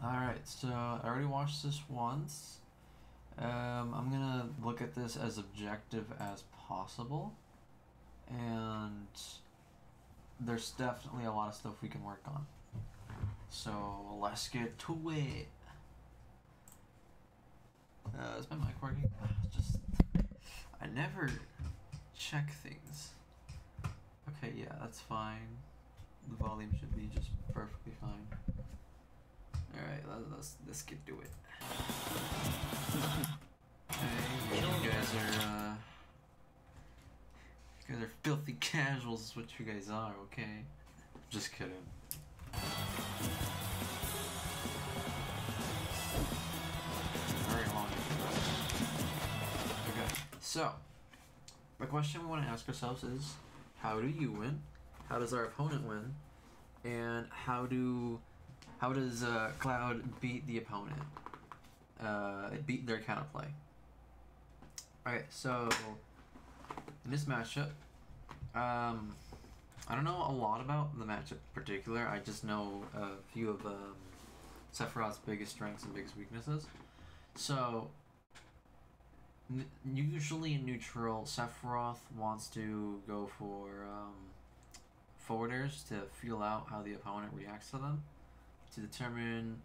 Alright, so I already watched this once. I'm gonna look at this as objective as possible. And there's definitely a lot of stuff we can work on. So let's get to it. Is my mic working? I never check things. Okay, yeah, that's fine. The volume should be just perfectly fine. Alright, let's get to it. Hey, you guys are filthy casuals is what you guys are, okay? Just kidding. Very long intro. Okay, so the question we want to ask ourselves is, how do you win? How does our opponent win? And how does Cloud beat the opponent? Beat their counterplay. Alright, so in this matchup, I don't know a lot about the matchup in particular. I just know a few of Sephiroth's biggest strengths and biggest weaknesses. So usually in neutral, Sephiroth wants to go for forwarders to feel out how the opponent reacts to them, to determine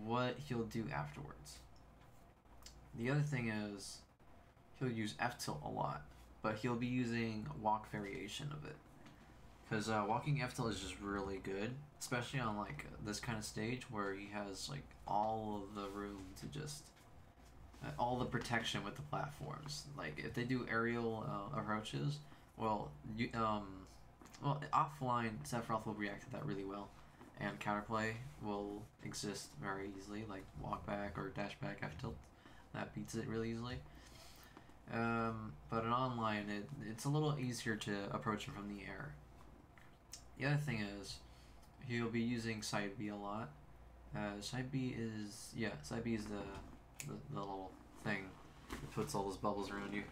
what he'll do afterwards. The other thing is he'll use F-tilt a lot, but he'll be using walk variation of it. Because walking F-tilt is just really good, especially on like this kind of stage where he has like all of the room to just all the protection with the platforms. Like if they do aerial approaches, well, offline Sephiroth will react to that really well, and counterplay will exist very easily, like walk back or dash back F-tilt. That beats it really easily. But in online, it's a little easier to approach him from the air. The other thing is, he'll be using side B a lot. Side B is the little thing that puts all those bubbles around you.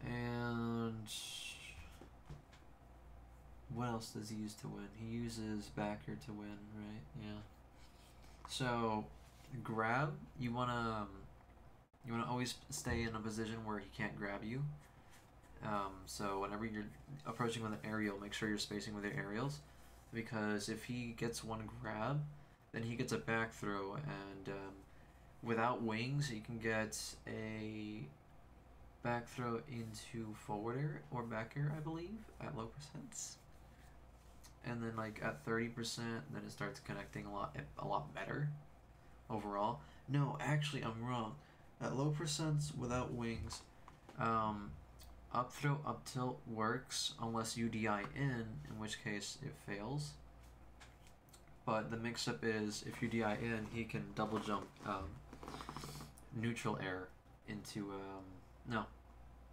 And what else does he use to win? He uses backer to win, right? Yeah. So grab, you wanna always stay in a position where he can't grab you. So whenever you're approaching with an aerial, make sure you're spacing with your aerials, because if he gets one grab, then he gets a back throw, and without wings, he can get a back throw into forwarder or backer, I believe, at low percents. And then like at 30%, then it starts connecting a lot better overall. No, actually, I'm wrong. At low percents without wings, up throw, up tilt works unless you DI in which case it fails. But the mix-up is if you DI in, he can double jump neutral air into no,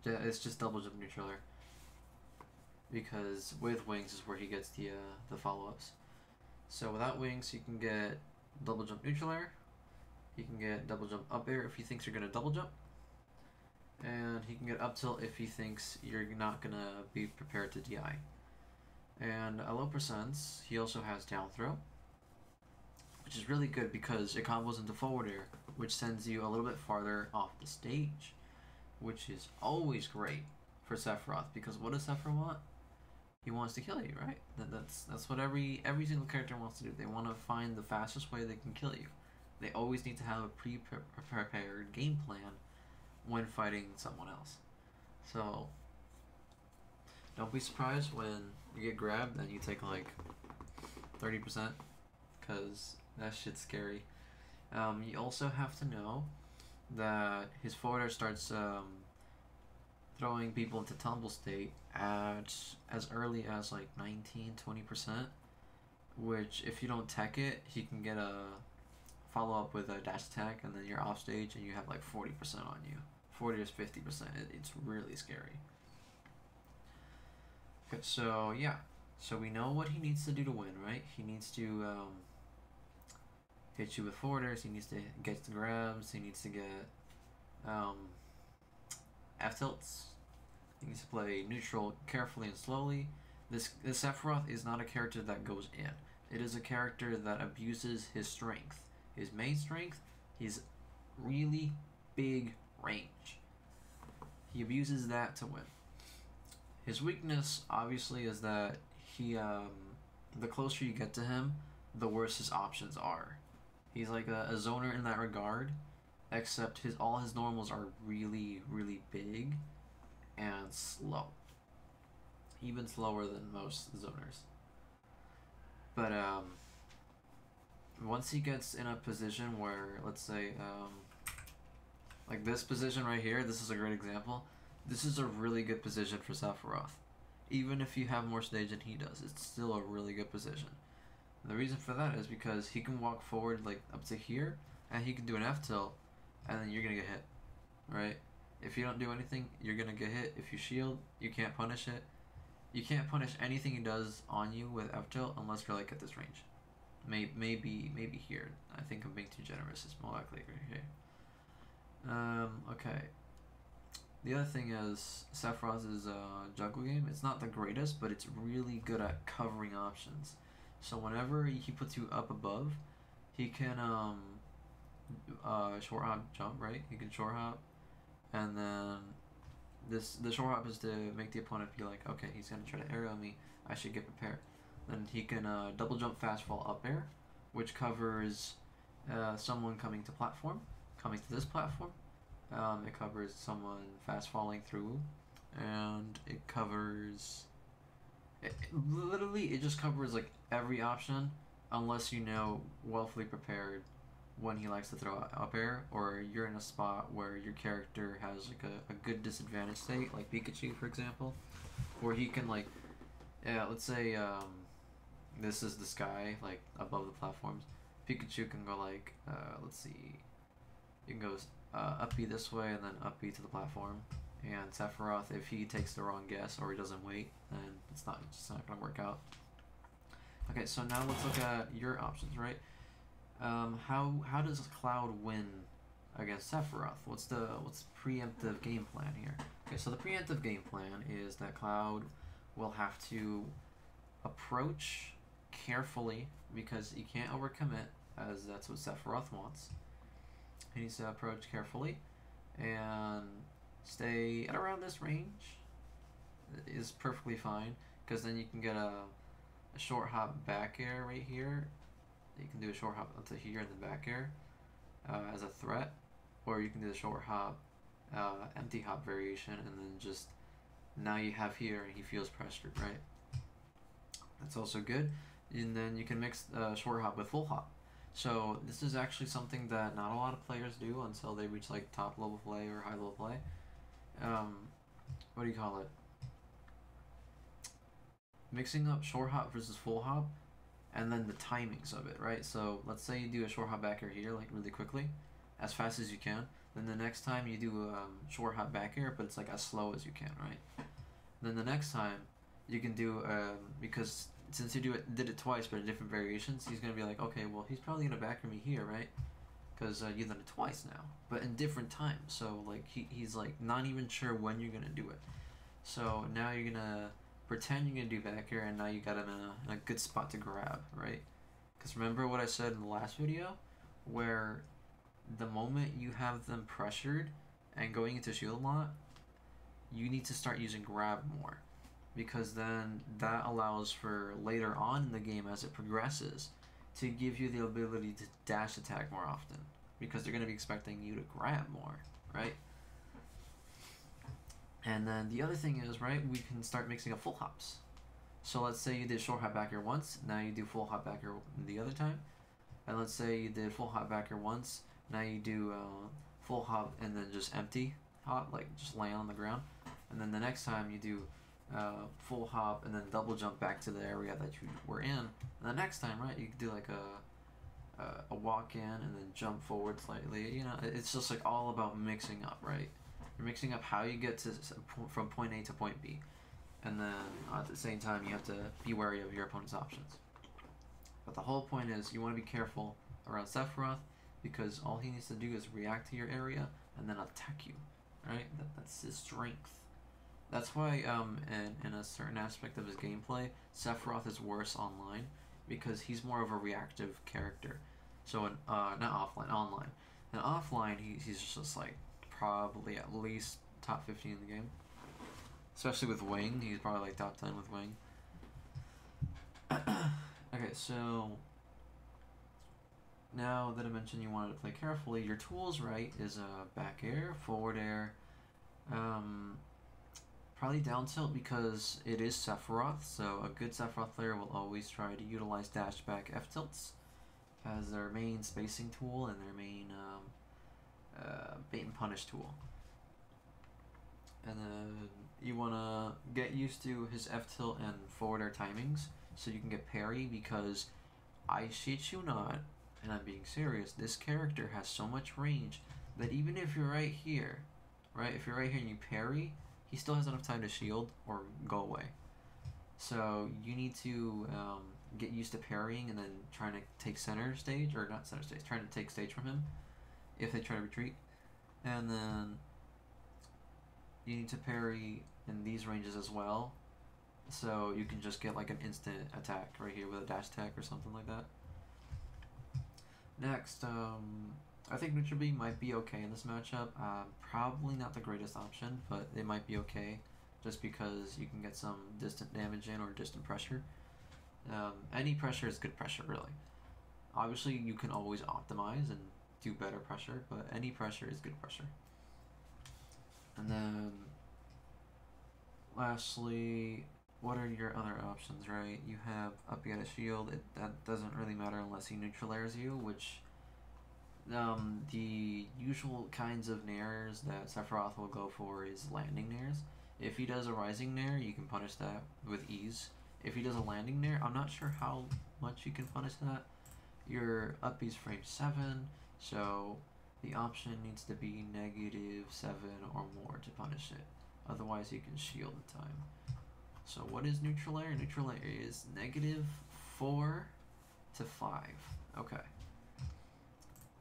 it's just double jump neutral air, because with wings is where he gets the follow-ups. So without wings, you can get double jump neutral air. He can get double jump up air if he thinks you're gonna double jump, and he can get up tilt if he thinks you're not gonna be prepared to DI. And at low percents, he also has down throw, which is really good because it combos into forward air, which sends you a little bit farther off the stage, which is always great for Sephiroth, because what does Sephiroth want? He wants to kill you, right? That's what every single character wants to do. They want to find the fastest way they can kill you. They always need to have a pre-prepared game plan when fighting someone else. So don't be surprised when you get grabbed and you take like 30%, because that shit's scary. You also have to know that his forwarder starts throwing people into tumble state at as early as like 19-20%, which if you don't tech it, he can get a follow up with a dash attack, and then you're off stage and you have like 40% on you. 40 or 50%. It's really scary. Okay, so yeah. So we know what he needs to do to win, right? He needs to hit you with forwarders, he needs to get the grabs, he needs to get F-tilts, he needs to play neutral carefully and slowly. This Sephiroth is not a character that goes in. It is a character that abuses his strength. His main strength, he's really big range. He abuses that to win. His weakness, obviously, is that the closer you get to him, the worse his options are. He's like a zoner in that regard, except all his normals are really, really big and slow. Even slower than most zoners. But once he gets in a position where, let's say, like this position right here, this is a great example. This is a really good position for Sephiroth. Even if you have more stage than he does, it's still a really good position. And the reason for that is because he can walk forward like up to here, and he can do an F tilt, and then you're gonna get hit, right? If you don't do anything, you're gonna get hit. If you shield, you can't punish it. You can't punish anything he does on you with F tilt unless you're like at this range. Maybe here. I think I'm being too generous. It's more likely right here. Okay. The other thing is Sephiroth's juggle game. It's not the greatest, but it's really good at covering options. So whenever he puts you up above, he can short hop jump, right? He can short hop, and then the short hop is to make the opponent be like, okay, he's gonna try to aerial me. I should get prepared. Then he can double jump fast fall up air, which covers someone coming to this platform. It covers someone fast falling through, and it covers. Literally, it just covers like every option, unless you know willfully prepared when he likes to throw up air, or you're in a spot where your character has like a good disadvantage state, like Pikachu, for example, where he can like, let's say this is the sky, like above the platforms. Pikachu can go like, let's see, you can go up B this way and then up B to the platform. And Sephiroth, if he takes the wrong guess or he doesn't wait, then it's not gonna work out. Okay, so now let's look at your options, right? How does Cloud win against Sephiroth? What's the preemptive game plan here? Okay, so the preemptive game plan is that Cloud will have to approach carefully because he can't overcommit, as that's what Sephiroth wants. He needs to approach carefully and stay at around this range is perfectly fine, because then you can get a short hop back air right here. You can do a short hop up to here and then back air as a threat, or you can do the short hop empty hop variation, and then just now you have here and he feels pressured, right? That's also good. And then you can mix short hop with full hop. So this is actually something that not a lot of players do until they reach like top level play or high level play. What do you call it? Mixing up short hop versus full hop, and then the timings of it, right? So let's say you do a short hop back air here, like really quickly, as fast as you can. Then the next time you do a short hop back air, but it's like as slow as you can, right? Then the next time you can do because since you did it twice but in different variations, he's gonna be like, okay, well he's probably gonna back air me here, right? Because you've done it twice now, but in different times. So like he's like not even sure when you're gonna do it. So now you're gonna pretend you're gonna do back air, and now you got him in a good spot to grab, right? Because remember what I said in the last video, where the moment you have them pressured and going into shield lot, you need to start using grab more, because then that allows for later on in the game as it progresses to give you the ability to dash attack more often, because they're going to be expecting you to grab more, right? And then the other thing is, right, we can start mixing up full hops. So let's say you did short hop back air once, now you do full hop back air the other time. And let's say you did full hop back air once, now you do full hop and then just empty hop, like just lay on the ground. And then the next time you do full hop and then double jump back to the area that you were in. And the next time, right, you could do like a walk in and then jump forward slightly. You know, it's just like all about mixing up, right? You're mixing up how you get to from point A to point B, and then at the same time you have to be wary of your opponent's options. But the whole point is you want to be careful around Sephiroth, because all he needs to do is react to your area and then attack you, right? That's his strength. That's why in a certain aspect of his gameplay, Sephiroth is worse online, because he's more of a reactive character. So in not offline, online. And offline, he's just like probably at least top 15 in the game. Especially with Wing, he's probably like top 10 with Wing. Okay, so now that I mentioned you wanted to play carefully, your tools, right, is back air, forward air, probably down tilt because it is Sephiroth, so a good Sephiroth player will always try to utilize dash back F tilts as their main spacing tool and their main bait and punish tool. And then you want to get used to his F tilt and forward air timings so you can get parry, because I shit you not, and I'm being serious, this character has so much range that even if you're right here, right, if you're right here and you parry, he still has enough time to shield or go away. So you need to get used to parrying and then trying to take center stage, or not center stage, trying to take stage from him if they try to retreat. And then you need to parry in these ranges as well, so you can just get like an instant attack right here with a dash attack or something like that. Next, I think neutral B might be okay in this matchup. Probably not the greatest option, but it might be okay just because you can get some distant damage in or distant pressure. Any pressure is good pressure, really. Obviously, you can always optimize and do better pressure, but any pressure is good pressure. And then, lastly, what are your other options, right? You have up get a shield. That doesn't really matter unless he neutral airs you, which the usual kinds of nairs that Sephiroth will go for is landing nairs. If he does a rising nair, you can punish that with ease. If he does a landing nair, I'm not sure how much you can punish that. Your up B's frame 7, so the option needs to be -7 or more to punish it. Otherwise, you can shield in time. So what is neutral air? Neutral air is -4 to 5. Okay.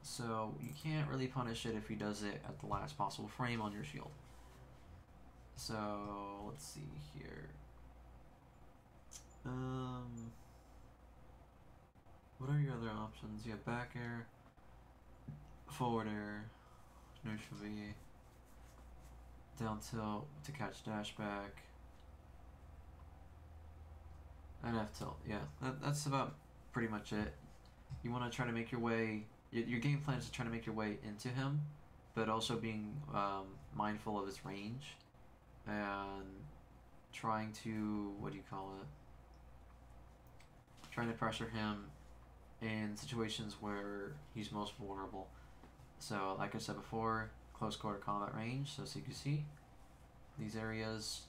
So you can't really punish it if he does it at the last possible frame on your shield. So let's see here. What are your other options? You have back air, forward air, neutral V, down tilt to catch dash back, and F tilt. Yeah, that's about pretty much it. You want to try to make your way. Your game plan is to try to make your way into him, but also being mindful of his range and trying to, what do you call it? Trying to pressure him in situations where he's most vulnerable. So, like I said before, close quarter combat range. So CQC, these areas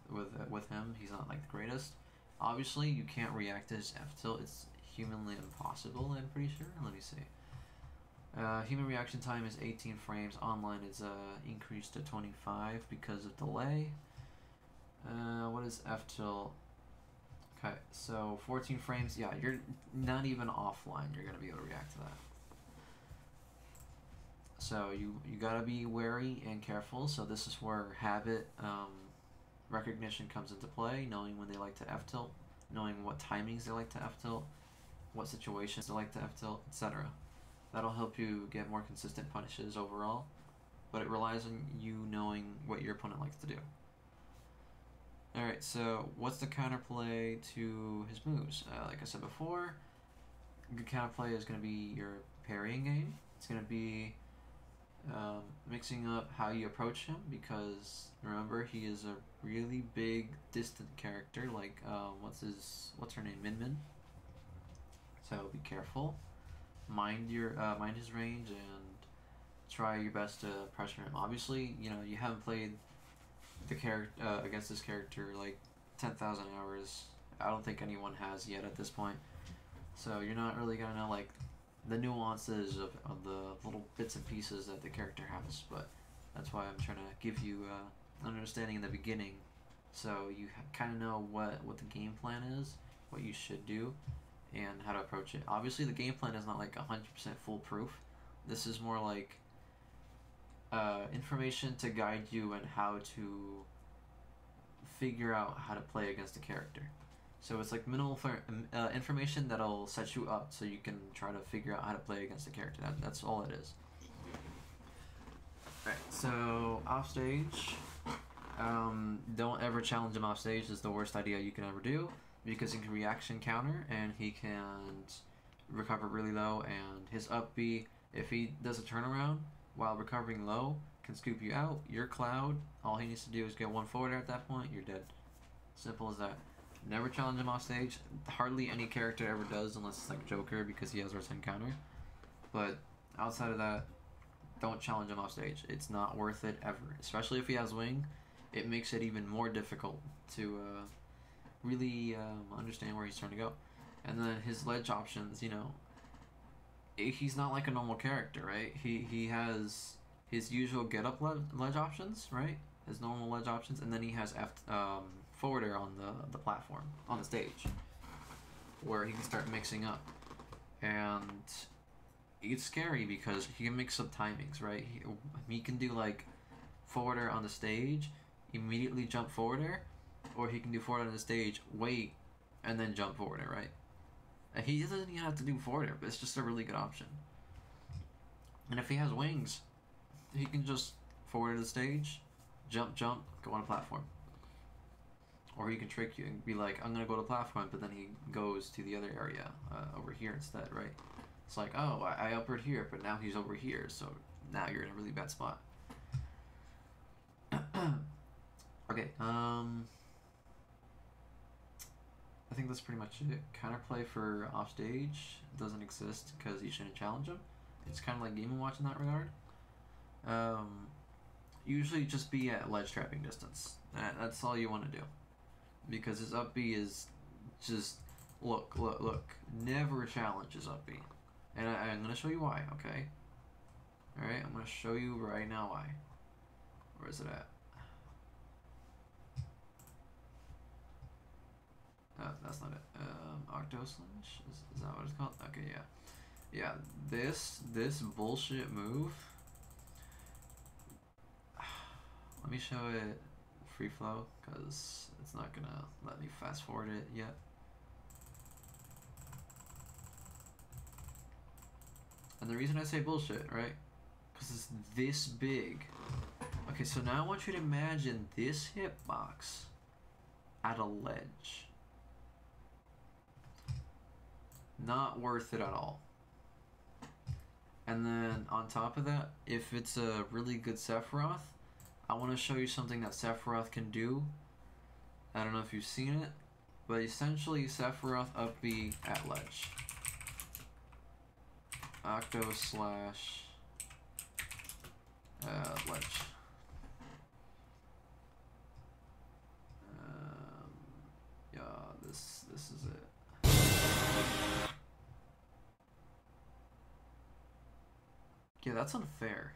with him, he's not like the greatest. Obviously, you can't react to his F tilt. It's humanly impossible, I'm pretty sure. Let me see. Human reaction time is 18 frames. Online is increased to 25 because of delay. What is F tilt? Okay, so 14 frames. Yeah, you're not even offline. You're gonna be able to react to that. So you gotta be wary and careful. So this is where habit recognition comes into play. Knowing when they like to F tilt, knowing what timings they like to F tilt, what situations they like to F tilt, etc. That'll help you get more consistent punishes overall, but it relies on you knowing what your opponent likes to do. Alright, so what's the counterplay to his moves? Like I said before, good counterplay is going to be your parrying game. It's going to be mixing up how you approach him, because remember, he is a really big distant character, like what's her name, Min Min. So be careful. Mind his range and try your best to pressure him. Obviously, you know, you haven't played the character against this character like 10,000 hours. I don't think anyone has yet at this point. So you're not really gonna know like the nuances of the little bits and pieces that the character has. But that's why I'm trying to give you an understanding in the beginning, so you kind of know what the game plan is, what you should do, and how to approach it. Obviously, the game plan is not like 100% foolproof. This is more like information to guide you and how to figure out how to play against a character. So it's like minimal information that'll set you up so you can try to figure out how to play against the character. That's all it is. Alright, so off stage. Don't ever challenge him off stage. Is the worst idea you can ever do, because he can reaction counter and he can recover really low, and his up B, if he does a turnaround while recovering low, can scoop you out. You're Cloud. All he needs to do is get one forward at that point. You're dead. Simple as that. Never challenge him off stage. Hardly any character ever does, unless it's like Joker, because he has return counter. But outside of that, don't challenge him off stage. It's not worth it ever. Especially if he has wing, it makes it even more difficult to really understand where he's trying to go. And then his ledge options, you know, he's not like a normal character, right? He has his usual get up ledge options, right? His normal ledge options, and then he has forwarder on the platform, on the stage, where he can start mixing up. And it's scary because he can mix up timings, right? He can do like forwarder on the stage, immediately jump forwarder, or he can do forwarder on the stage, wait, and then jump forwarder, right? And he doesn't even have to do forwarder, but it's just a really good option. And if he has wings, he can just forward to the stage, jump, go on a platform. Or he can trick you and be like, I'm gonna go to platform, but then he goes to the other area over here instead, right? It's like, oh, I uppered here, but now he's over here, so now you're in a really bad spot. Okay, I think that's pretty much it. Counterplay for offstage doesn't exist because you shouldn't challenge him. It's kind of like Game & Watch in that regard. Usually just be at ledge trapping distance. That's all you want to do. Because his up B is just, look. Never challenge his up B. And I'm going to show you why, okay? Alright, I'm going to show you right now why. Where is it at? That's not it. Octo Slash? Is that what it's called? Okay, yeah. Yeah, this bullshit move. Let me show it free flow, because it's not gonna let me fast forward it yet. And the reason I say bullshit, right? Because it's this big. Okay, so now I want you to imagine this hitbox at a ledge. Not worth it at all. And then on top of that, if it's a really good Sephiroth, I want to show you something that Sephiroth can do. I don't know if you've seen it, but essentially Sephiroth up B at ledge. Octo slash ledge. Yeah, this is it. Yeah, that's unfair.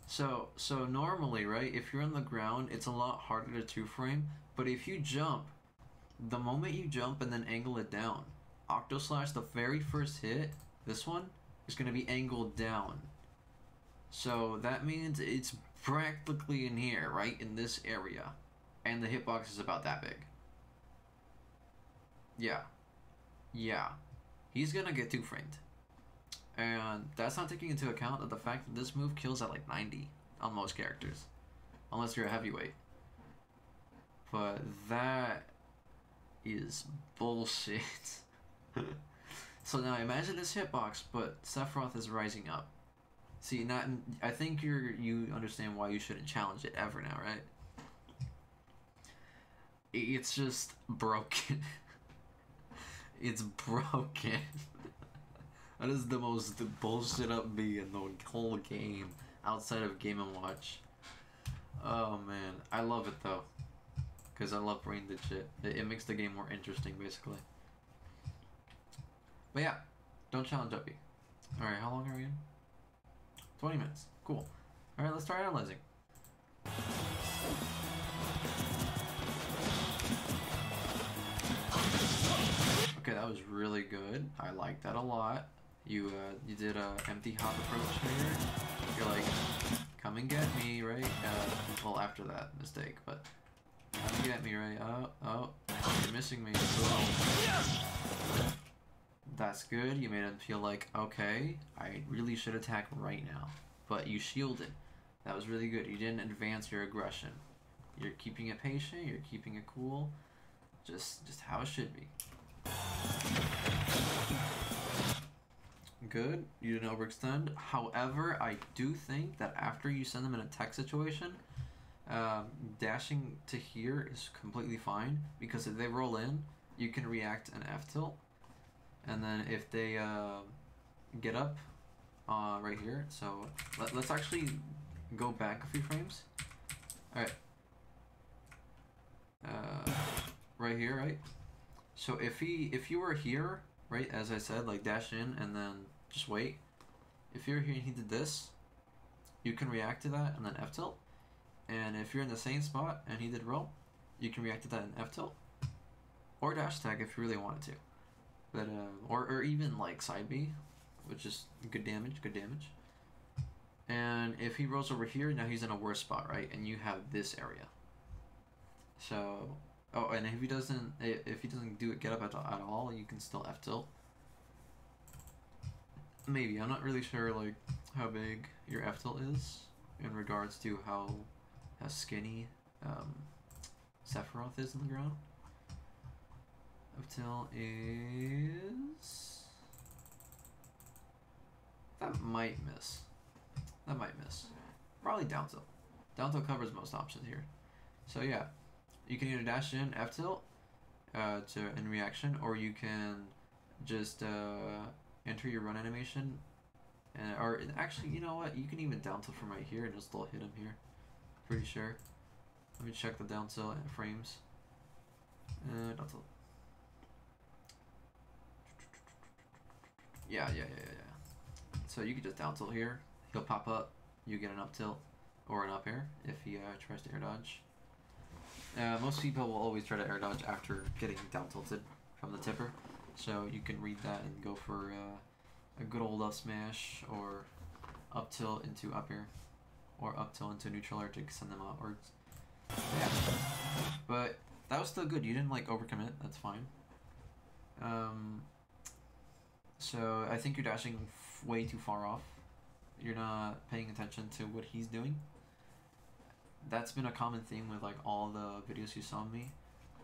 So normally, right, if you're on the ground, it's a lot harder to two-frame, but if you jump, the moment you jump and then angle it down, Octo Slash, the very first hit, this one, is going to be angled down. So that means it's practically in here, right, in this area, and the hitbox is about that big. Yeah, he's gonna get two-framed. And that's not taking into account of the fact that this move kills at like 90 on most characters. Unless you're a heavyweight. But that is bullshit. So now imagine this hitbox, but Sephiroth is rising up. See, I think you understand why you shouldn't challenge it ever now, right? It's just broken. It's broken. That is the most bullshit up B in the whole game, outside of Game & Watch. Oh man, I love it though, because I love brain dead shit. It makes the game more interesting, basically. But yeah, don't challenge up B. Alright, how long are we in? 20 minutes. Cool. Alright, let's start analyzing. Okay, that was really good. I like that a lot. You did a empty hop approach here. You're like Come and get me, right? Well, after that mistake, but come and get me, right? Oh, you're missing me. That's good. You made him feel like, okay, I really should attack right now. But you shielded. That was really good. You didn't advance your aggression. You're keeping it patient. You're keeping it cool. Just how it should be. Good. You didn't overextend. However, I do think that after you send them in a tech situation, dashing to here is completely fine, because if they roll in, you can react an F tilt, and then if they get up right here, so let's actually go back a few frames. Alright. Right here, right? So if you were here, right, as I said, like dash in and then just wait. If you're here and he did this, you can react to that and then F tilt. And if you're in the same spot and he did roll, you can react to that and F tilt. Or dash attack if you really wanted to. But or even like side B, which is good damage. And if he rolls over here, now he's in a worse spot, right? And you have this area. So, oh, and if he doesn't do it, get up at all, you can still F tilt. Maybe, I'm not really sure like how big your F tilt is in regards to how skinny Sephiroth is in the ground. F tilt is, that might miss. Probably down tilt. Down tilt covers most options here. So yeah, you can either dash in F tilt in reaction, or you can just enter your run animation, or actually, you know what? You can even down tilt from right here and just still hit him here. Pretty sure. Let me check the down tilt frames. Down tilt. Yeah. So you can just down tilt here. He'll pop up. You get an up tilt or an up air if he tries to air dodge. Most people will always try to air dodge after getting down tilted from the tipper, so you can read that and go for a good old up smash, or up tilt into up air, or up tilt into neutral air to send them outwards. Yeah, but that was still good. You didn't like overcommit. That's fine. So I think you're dashing way too far off. You're not paying attention to what he's doing. That's been a common theme with like all the videos you saw me.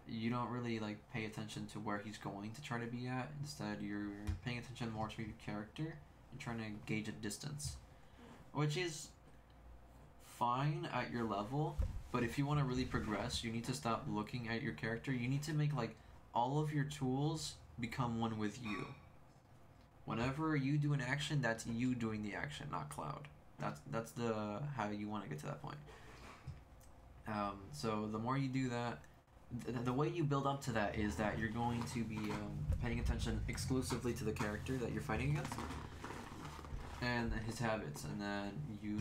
You don't really like pay attention to where he's going to try to be at. Instead, you're paying attention more to your character and trying to gauge a distance, which is fine at your level. But if you want to really progress, you need to stop looking at your character. You need to make like all of your tools become one with you. Whenever you do an action, that's you doing the action, not Cloud. That's the how you want to get to that point. So the more you do that, the way you build up to that is that you're going to be paying attention exclusively to the character that you're fighting against and his habits, and then you,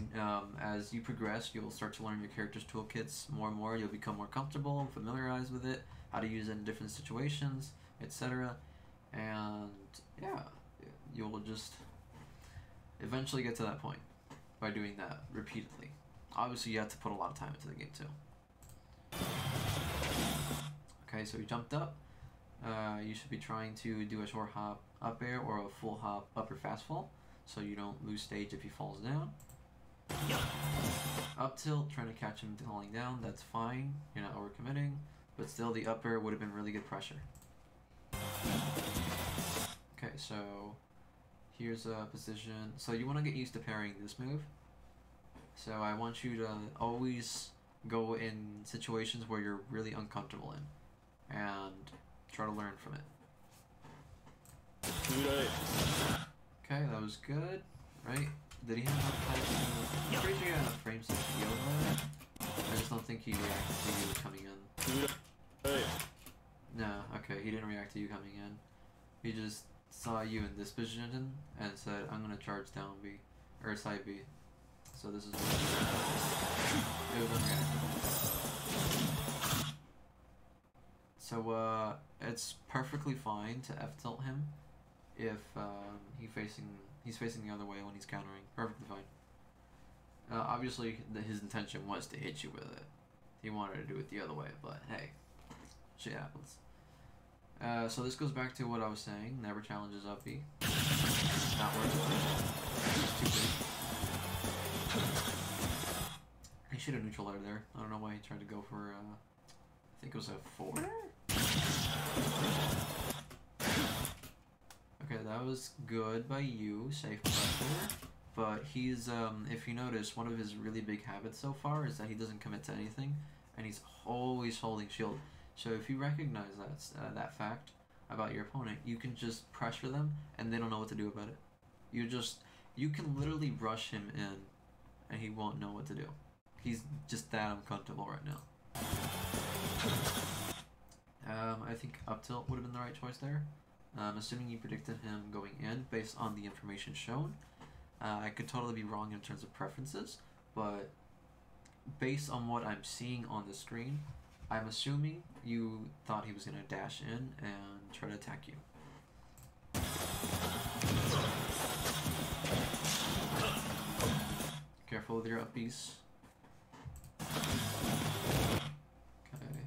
as you progress, you'll start to learn your character's toolkits more and more. You'll become more comfortable, familiarized with it, how to use it in different situations, etc. And yeah, you'll just eventually get to that point by doing that repeatedly. Obviously, you have to put a lot of time into the game too. Okay, so he jumped up. You should be trying to do a short hop up air or a full hop upper fast fall, so you don't lose stage if he falls down. Up tilt, trying to catch him falling down, that's fine. You're not overcommitting, but still the up air would have been really good pressure. Okay, so here's a position. So you want to get used to parrying this move. So I want you to always go in situations where you're really uncomfortable in, and try to learn from it. Okay, that was good, right? Did he have enough time to... I'm pretty sure he had enough frames to heal that. I just don't think he reacted to you coming in. No, okay, he didn't react to you coming in. He just saw you in this position and said, I'm gonna charge down B, or side B. So this is what it was unreactive. So it's perfectly fine to F tilt him if he's facing the other way when he's countering. Perfectly Obviously, his intention was to hit you with it. He wanted to do it the other way, but hey, shit happens. So this goes back to what I was saying. Never challenges up B. Not worth it. It's too big. He should have neutral air there. I don't know why he tried to go for, I think it was a 4. Okay, that was good by you. Safe pressure. But he's, if you notice, one of his really big habits so far is that he doesn't commit to anything, and he's always holding shield. So if you recognize that fact about your opponent, you can just pressure them, and they don't know what to do about it. You can literally rush him in, and he won't know what to do. He's just that uncomfortable right now. I think up tilt would have been the right choice there. Assuming you predicted him going in based on the information shown. I could totally be wrong in terms of preferences, but based on what I'm seeing on the screen, I'm assuming you thought he was going to dash in and try to attack you. Careful with your up Bs. Okay.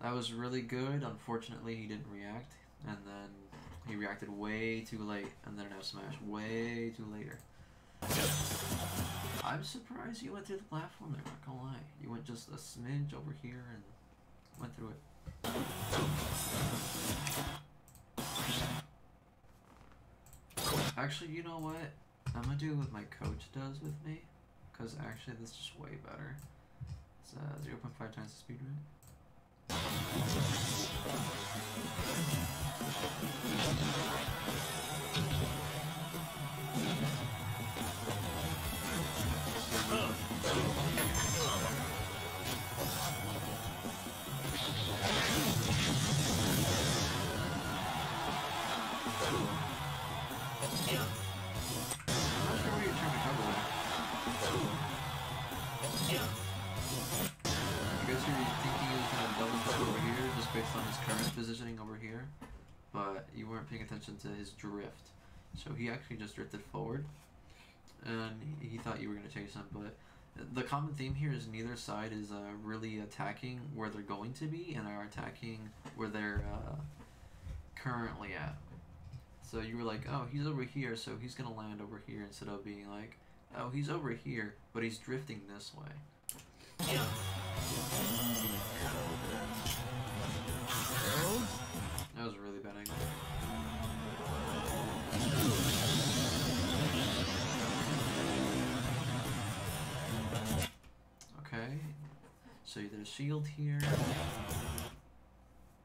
That was really good. Unfortunately, he didn't react, and then he reacted way too late, and then an F smash way too later. I'm surprised you went through the platform there, not gonna lie. You went just a smidge over here and went through it. Actually, you know what? I'm gonna do what my coach does with me, because actually this is just way better. It's 0.5 times the speed rate. Based on his current positioning over here, but you weren't paying attention to his drift. So he actually just drifted forward, and he thought you were going to chase him, but the common theme here is neither side is really attacking where they're going to be, and are attacking where they're currently at. So you were like, oh, he's over here, so he's going to land over here, instead of being like, oh, he's over here, but he's drifting this way. That was a really bad angle. Okay, so you did a shield here.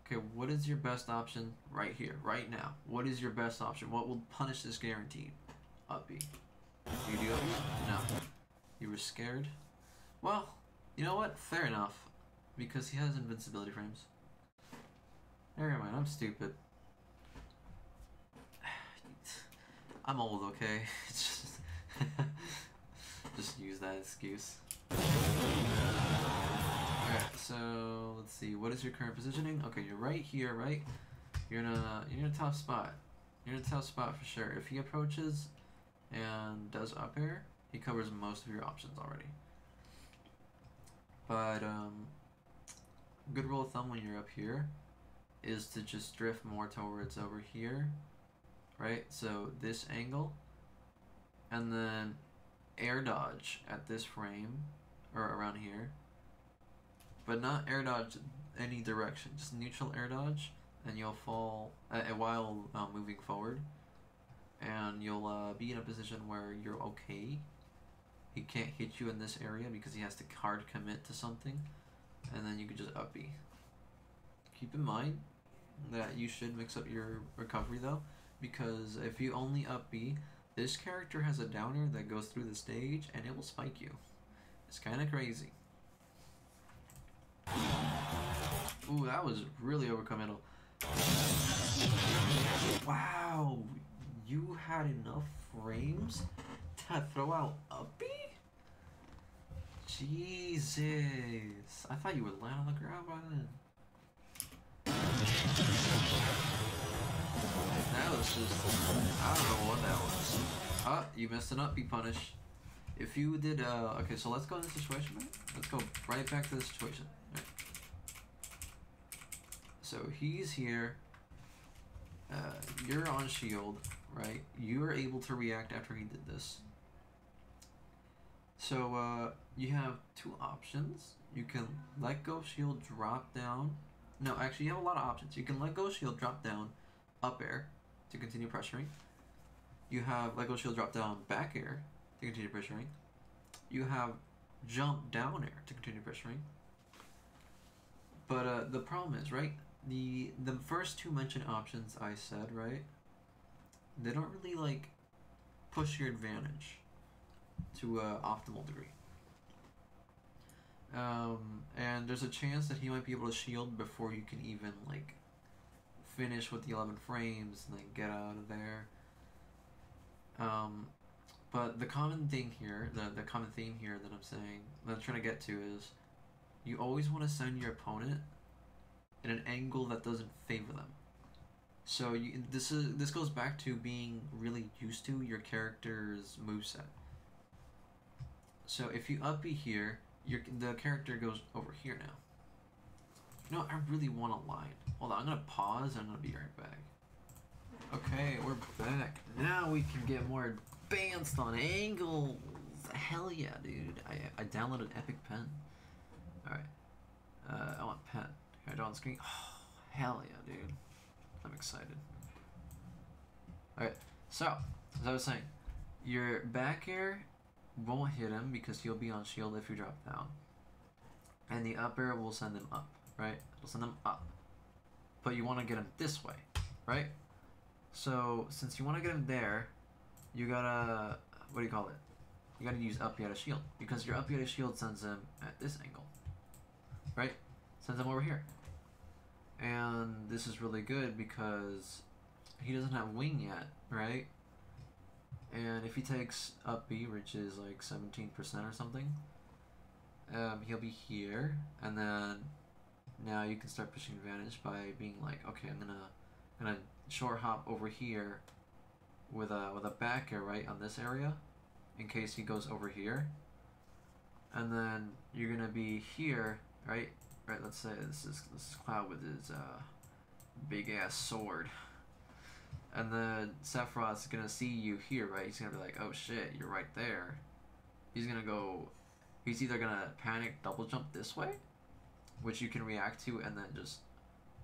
Okay, what is your best option right here, right now? What is your best option? What will punish this guaranteed? Up B. You do up B? No. You were scared? Well, you know what? Fair enough. Because he has invincibility frames. Never mind, I'm stupid. I'm old, okay? It's just use that excuse. Alright, so let's see. What is your current positioning? Okay, you're right here, right? You're in a tough spot. You're in a tough spot for sure. If he approaches and does up air, he covers most of your options already. But good rule of thumb when you're up here is to just drift more towards over here, right? So this angle, and then air dodge at this frame, or around here, but not air dodge any direction, just neutral air dodge, and you'll fall while moving forward, and you'll be in a position where you're okay. He can't hit you in this area because he has to hard commit to something, and then you can just up B. Keep in mind that you should mix up your recovery though, because if you only up B, this character has a downer that goes through the stage and it will spike you. It's kind of crazy. Ooh, that was really overcommittal. Wow, you had enough frames to throw out up B? Jesus, I thought you would land on the ground by then. That was just, I don't know what that was. Ah, you missed an up B punish. if you did, okay, so let's go in this situation, right? Let's go right back to the situation. Right? So he's here, you're on shield, right? You're able to react after he did this. So, you have two options. You can let go shield, drop down. No, actually you have a lot of options. You can let go shield, drop down, up air to continue pressuring. You have let go shield, drop down, back air to continue pressuring. You have jump down air to continue pressuring. But the problem is, right, the first two mentioned options I said, right, they don't really like push your advantage to an optimal degree. And there's a chance that he might be able to shield before you can even like finish with the 11 frames and then get out of there. But the common thing here, the common theme here that I'm saying, that I'm trying to get to is, you always want to send your opponent in an angle that doesn't favor them. So this goes back to being really used to your character's moveset. So if you up B here, the character goes over here now. No, I really want a line. Hold on, I'm gonna pause and I'm gonna be right back. Okay, we're back. Now we can get more advanced on angles. Hell yeah, dude. I downloaded Epic Pen. Alright. I want pen. Can I do it on screen? Oh, hell yeah, dude. I'm excited. Alright, so, as I was saying, your back air won't hit him because he'll be on shield if you drop down. And the up air will send him up, right? It'll send him up. But you want to get him this way, right? So, since you want to get him there, you gotta, what do you call it? You gotta use up B out of shield. Because your up B out of shield sends him at this angle, right? Sends him over here. And this is really good because he doesn't have wing yet, right? And if he takes up B, which is like 17% or something, he'll be here, and then now you can start pushing advantage by being like, okay, I'm gonna short hop over here with a back air right on this area, in case he goes over here, and then you're gonna be here, right? Right. Let's say this is Cloud with his big ass sword. And then Sephiroth's gonna see you here, right? He's gonna be like, oh shit, you're right there. He's either gonna panic double jump this way, which you can react to, and then just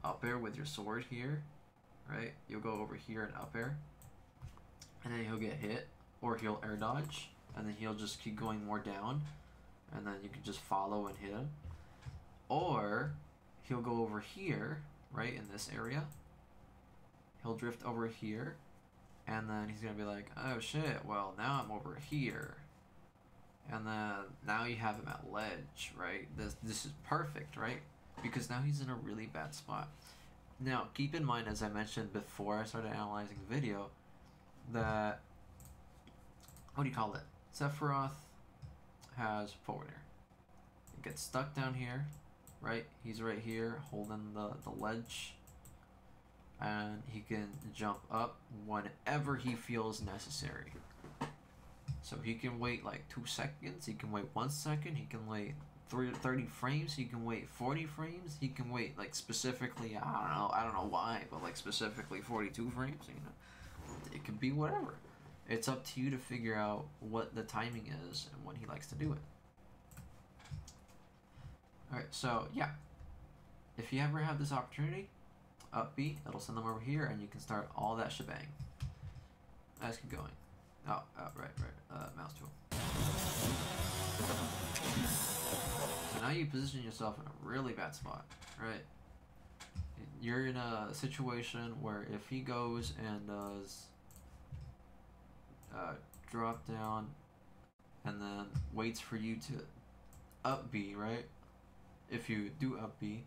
up air with your sword here, right? You'll go over here and up air, and then he'll get hit, or he'll air dodge, and then he'll just keep going more down, and then you can just follow and hit him. Or he'll go over here, right, in this area. He'll drift over here, and then he's gonna be like, oh shit, well now I'm over here. And then now you have him at ledge, right? This is perfect, right? Because now he's in a really bad spot. Now keep in mind, as I mentioned before I started analyzing the video, that, what do you call it? Sephiroth has forward air. It gets stuck down here, right? He's right here holding the ledge. And he can jump up whenever he feels necessary. So he can wait like 2 seconds, he can wait 1 second, he can wait 30 frames, he can wait 40 frames, he can wait like specifically, I don't know why, but like specifically 42 frames, you know. It could be whatever. It's up to you to figure out what the timing is and when he likes to do it. Alright, so yeah. If you ever have this opportunity, up B, it'll send them over here, and you can start all that shebang. Let's keep going. Oh, right, mouse tool. So now you position yourself in a really bad spot, right? You're in a situation where if he goes and does drop down and then waits for you to up B, right? If you do up B,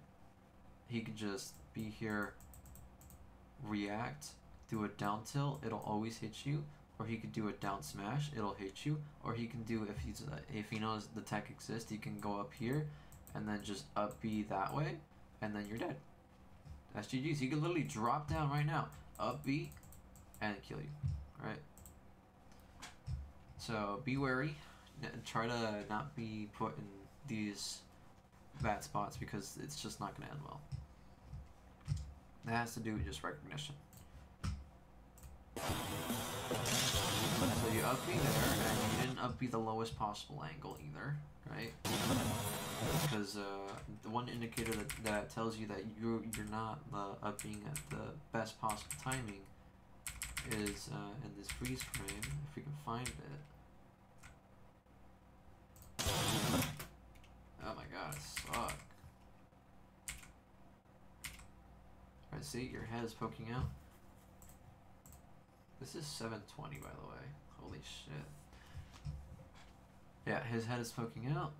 he could just be here, react, do a down tilt, it'll always hit you, or he could do a down smash, it'll hit you, or he can do, if he knows the tech exists, he can go up here and then just up B that way, and then you're dead. That's GG's. He could literally drop down right now, up B, and kill you, right? So be wary. try to not be put in these bad spots because it's just not going to end well. That has to do with just recognition. So you up B there, and you didn't up B the lowest possible angle either, right? Because the one indicator that tells you that you're not up being at the best possible timing is in this freeze frame, if we can find it. Oh my god, I suck. Alright, see, your head is poking out. This is 720, by the way. Holy shit. Yeah, his head is poking out.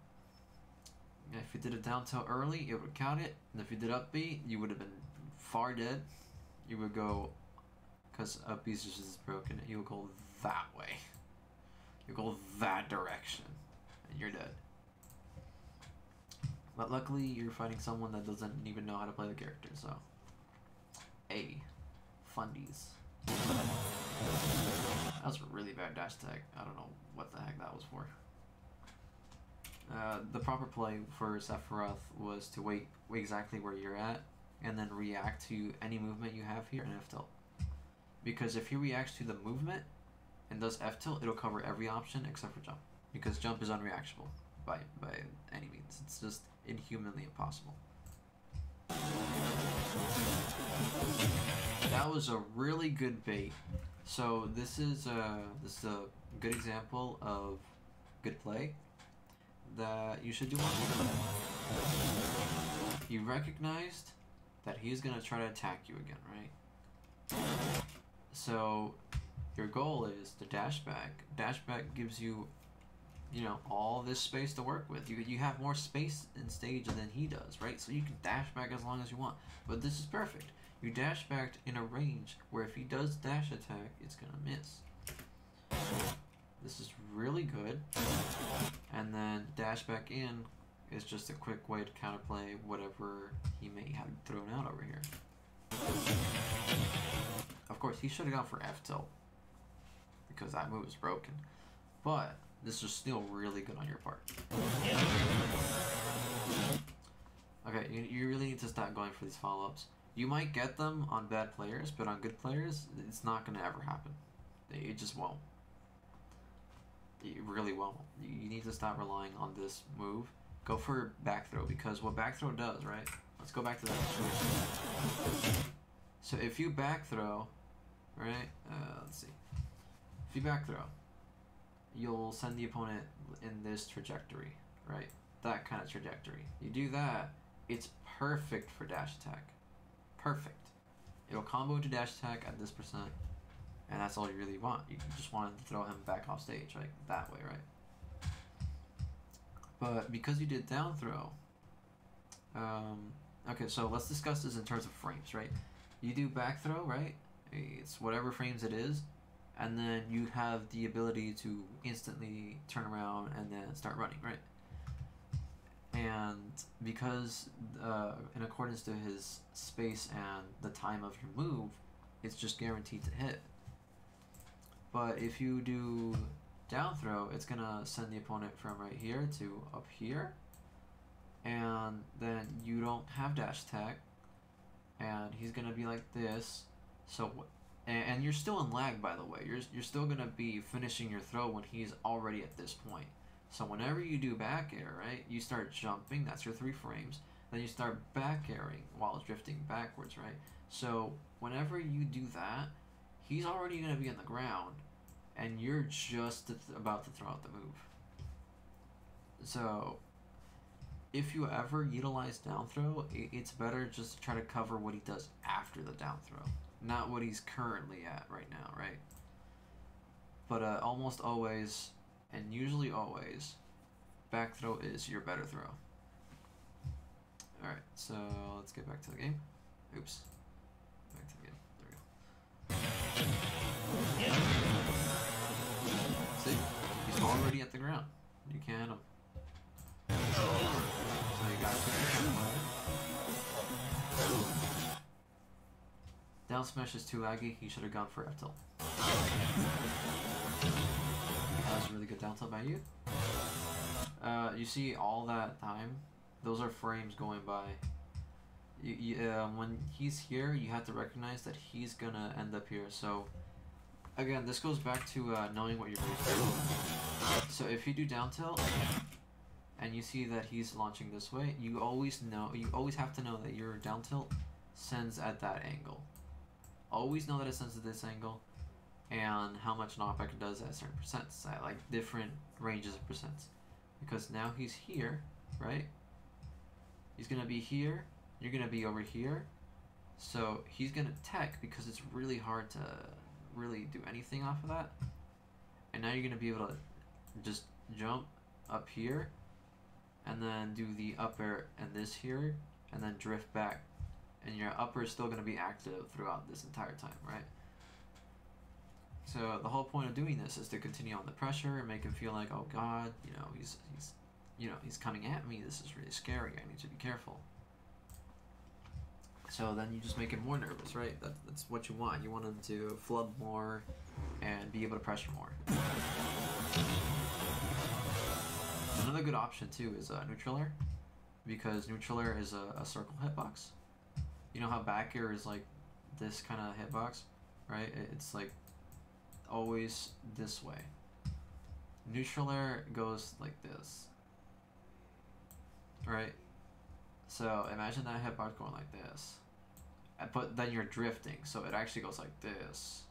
If you did it down tilt early, it would count it. And if you did up B, you would have been far dead. You would go, because up B is just broken, you would go that way. You go that direction. And you're dead. But luckily, you're fighting someone that doesn't even know how to play the character, so. A. Fundies. That was a really bad dash attack. I don't know what the heck that was for. The proper play for Sephiroth was to wait exactly where you're at and then react to any movement you have here in F-tilt. Because if he reacts to the movement and does F-tilt, it'll cover every option except for jump. Because jump is unreactable by any means. It's just inhumanly impossible. That was a really good bait. So this is a good example of good play that you should do more. You recognized that he's gonna try to attack you again, right? So your goal is to dash back. Dash back gives you, you know, all this space to work with. You have more space in stage than he does, right? So you can dash back as long as you want. But this is perfect. You dash back in a range where if he does dash attack, it's gonna miss. This is really good. And then dash back in is just a quick way to counterplay whatever he may have thrown out over here. Of course, he should have gone for F-tilt because that move is broken. But this is still really good on your part. Okay, you really need to stop going for these follow-ups. You might get them on bad players, but on good players, it's not going to ever happen. It just won't. It really won't. You need to stop relying on this move. Go for back throw, because what back throw does, right? Let's go back to that situation. So if you back throw, right? Let's see. If you back throw, you'll send the opponent in this trajectory, right? That kind of trajectory. You do that, it's perfect for dash attack. Perfect. It'll combo to dash attack at this %, and that's all you really want. You just want to throw him back off stage, right? That way, right? But because you did down throw, okay, so let's discuss this in terms of frames, right? You do back throw, right? It's whatever frames it is, and then you have the ability to instantly turn around and then start running, right? And because in accordance to his space and the time of your move, it's just guaranteed to hit. But if you do down throw, it's gonna send the opponent from right here to up here, and then you don't have dash attack, and he's gonna be like this. So, and you're still in lag, by the way. You're still gonna be finishing your throw when he's already at this point. So whenever you do back air, right, you start jumping. That's your 3 frames. Then you start back airing while drifting backwards, right? So whenever you do that, he's already gonna be on the ground, and you're just about to throw out the move. So if you ever utilize down throw, it's better just to try to cover what he does after the down throw, not what he's currently at right now, right? But almost always, and usually always, back throw is your better throw. Alright, so let's get back to the game. Oops. Back to the game. There we go. See? He's already at the ground. You can't hit him. So you gotta put your hand. Down smash is too laggy. He should have gone for F-tilt. That was really get down tilt by you. You see all that time, those are frames going by. When he's here, you have to recognize that he's gonna end up here. So again, this goes back to knowing what your base is. So if you do down tilt and you see that he's launching this way, you always have to know that your down tilt sends at that angle. Always know that it sends at this angle, and how much knockback it does at certain percents, at like different ranges of percents. Because now he's here, right? He's gonna be here, you're gonna be over here, so he's gonna tech because it's really hard to really do anything off of that. And now you're gonna be able to just jump up here and then do the up air and this here and then drift back, and your upper is still gonna be active throughout this entire time, right? So the whole point of doing this is to continue on the pressure and make him feel like, oh god, you know, he's coming at me, this is really scary, I need to be careful. So then you just make him more nervous, right? That's what you want. You want him to flood more and be able to pressure more. Another good option too is neutral air, because neutral air is a circle hitbox. You know how back air is like this kind of hitbox, right? It's like always this way. Neutral air goes like this, right? So imagine that hitbox going like this, but then you're drifting, so it actually goes like this,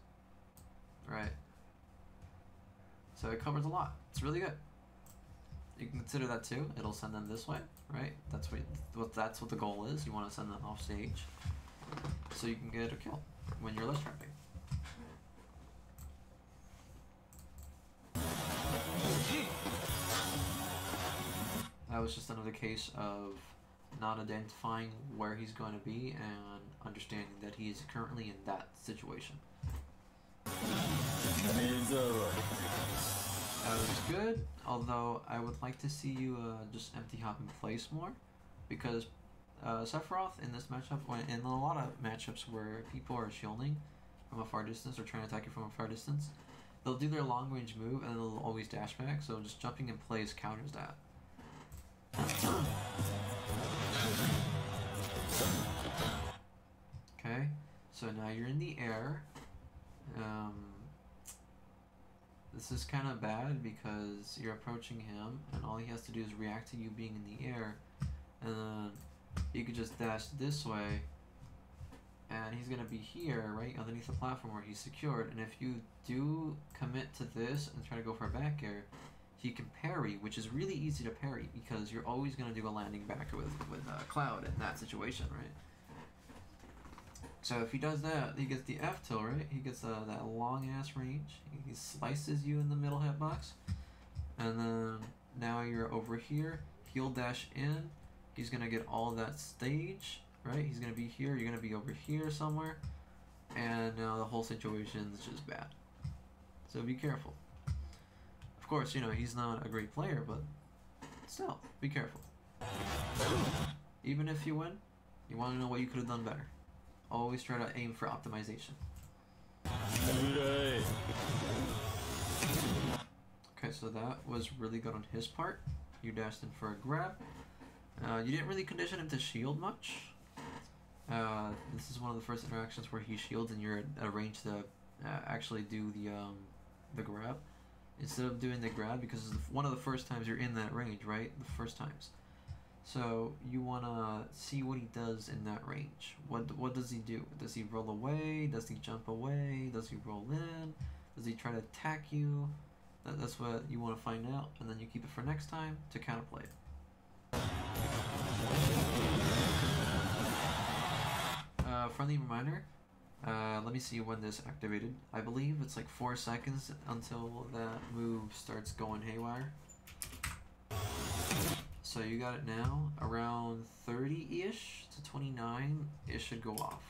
right? So it covers a lot. It's really good. You can consider that too. It'll send them this way, right? That's what the goal is. You want to send them off stage, so you can get a kill when you're less trapping. That was just another case of not identifying where he's going to be and understanding that he is currently in that situation. That was good, although I would like to see you just empty hop in place more, because Sephiroth in this matchup, in a lot of matchups where people are shielding from a far distance or trying to attack you from a far distance, they'll do their long range move and they'll always dash back, so just jumping in place counters that. Okay, so now you're in the air. This is kind of bad because you're approaching him and all he has to do is react to you being in the air, and then you could just dash this way and he's gonna be here, right, underneath the platform where he's secured, and if you do commit to this and try to go for a back air, he can parry, which is really easy to parry because you're always going to do a landing back with Cloud in that situation, right? So if he does that, he gets the F tilt, right? He gets that long ass range. He slices you in the middle hitbox, and then now you're over here. He'll dash in. He's going to get all that stage, right? He's going to be here. You're going to be over here somewhere, and now the whole situation is just bad. So be careful. Of course, you know, he's not a great player, but still, be careful. Even if you win, you want to know what you could have done better. Always try to aim for optimization. Okay, so that was really good on his part. You dashed in for a grab. You didn't really condition him to shield much. This is one of the first interactions where he shields and you're at a range to actually do the grab. Instead of doing the grab, because it's one of the first times you're in that range, right? The first times. So you want to see what he does in that range. What does he do? Does he roll away? Does he jump away? Does he roll in? Does he try to attack you? That's what you want to find out, and then you keep it for next time to counterplay it. Friendly reminder. Let me see when this activated. I believe it's like 4 seconds until that move starts going haywire. So you got it now. Around 30-ish to 29, it should go off.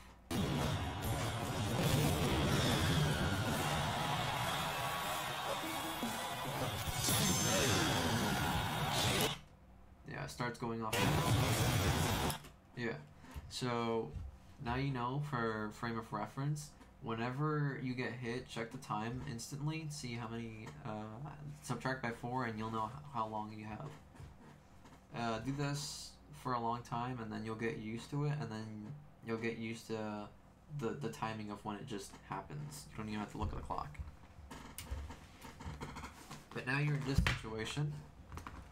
Yeah, it starts going off now. Yeah. So now you know, for frame of reference, whenever you get hit, check the time instantly, see how many, subtract by 4 and you'll know how long you have. Do this for a long time and then you'll get used to it, and then you'll get used to the timing of when it just happens. You don't even have to look at the clock. But now you're in this situation,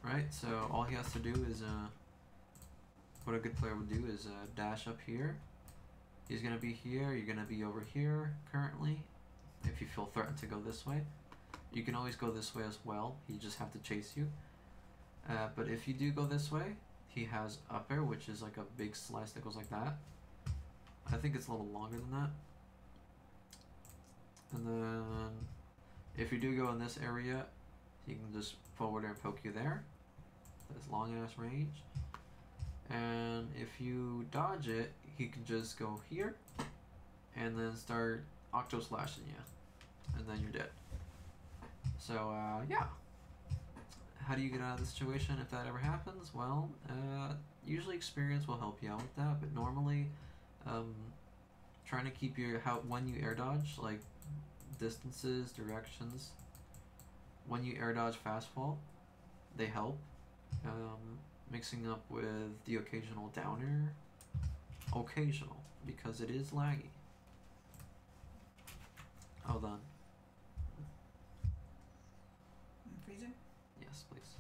right? So all he has to do is, what a good player would do is dash up here. He's going to be here, you're going to be over here currently, if you feel threatened to go this way. You can always go this way as well, he just have to chase you. But if you do go this way, he has up air, which is like a big slice that goes like that. I think it's a little longer than that. And then, if you do go in this area, he can just forward air and poke you there. That's long ass range. And if you dodge it, he can just go here and then start octo slashing you, and then you're dead. So yeah, how do you get out of the situation if that ever happens? Well, usually experience will help you out with that, but normally trying to keep your when you air dodge, like distances, directions, when you air dodge fast fall, they help. Mixing up with the occasional downer, occasional, because it is laggy. Hold on. Freezing? Yes, please.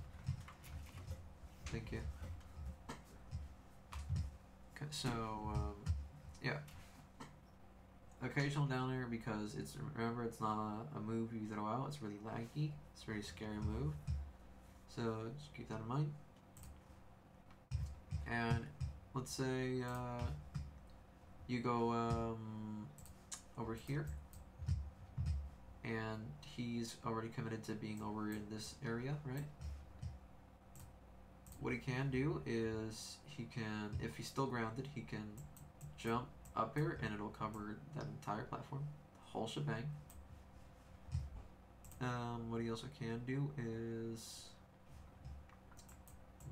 Thank you. Okay, so yeah, occasional downer, because it's, remember, it's not a move you throw out. It's really laggy. It's a very scary move. So just keep that in mind. And let's say you go over here, and he's already committed to being over in this area, right? What he can do is he can, if he's still grounded, he can jump up here and it'll cover that entire platform, the whole shebang. What he also can do is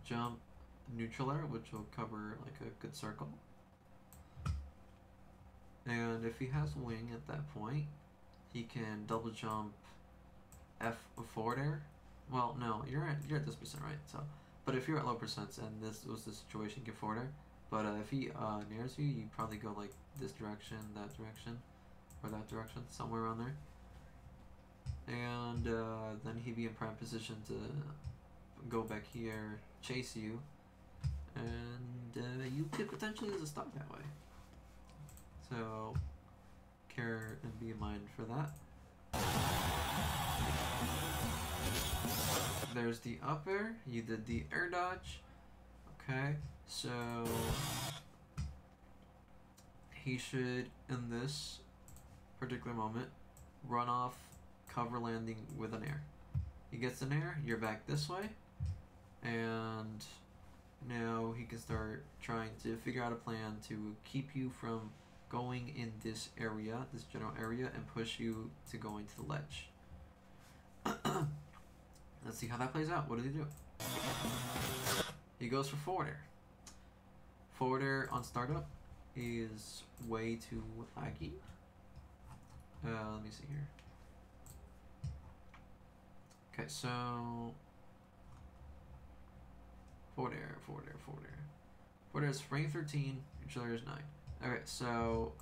jump neutral air, which will cover like a good circle. And if he has wing at that point, he can double jump F forward air. Well, no, you're at this percent, right? So, but if you're at low percents and this was the situation, you get forward air. But if he nears you, you probably go like this direction, that direction, or that direction, somewhere around there. And then he'd be in prime position to go back here, chase you, and you could potentially lose a stock that way. So care and be in mind for that. There's the up air. You did the air dodge. Okay, so he should, in this particular moment, run off cover landing with an air. He gets an air, you're back this way, and now he can start trying to figure out a plan to keep you from going in this area, this general area, and push you to go into the ledge. Let's see how that plays out. What did he do? He goes for forward air. Forward air on startup is way too laggy. Let me see here. Okay, so forward air, forward air, forward air. Forward air is frame 13, neutral air is 9. Okay, so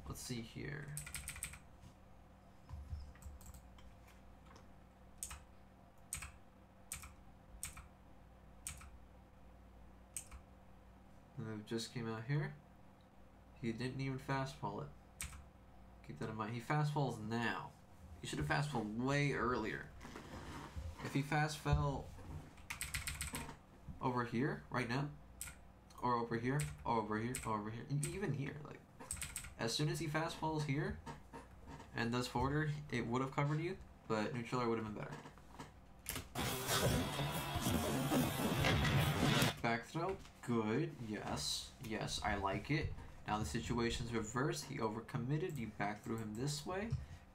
let's see here. The move just came out here. He didn't even fast fall it. Keep that in mind. He fast falls now. He should have fast fall way earlier. If he fast fell over here right now, or over here, or over here, or over here, even here, like as soon as he fast falls here and does forward, it would have covered you, but neutral air would have been better. Back throw, good, yes, yes, I like it. Now the situation's reversed. He overcommitted. You back through him this way.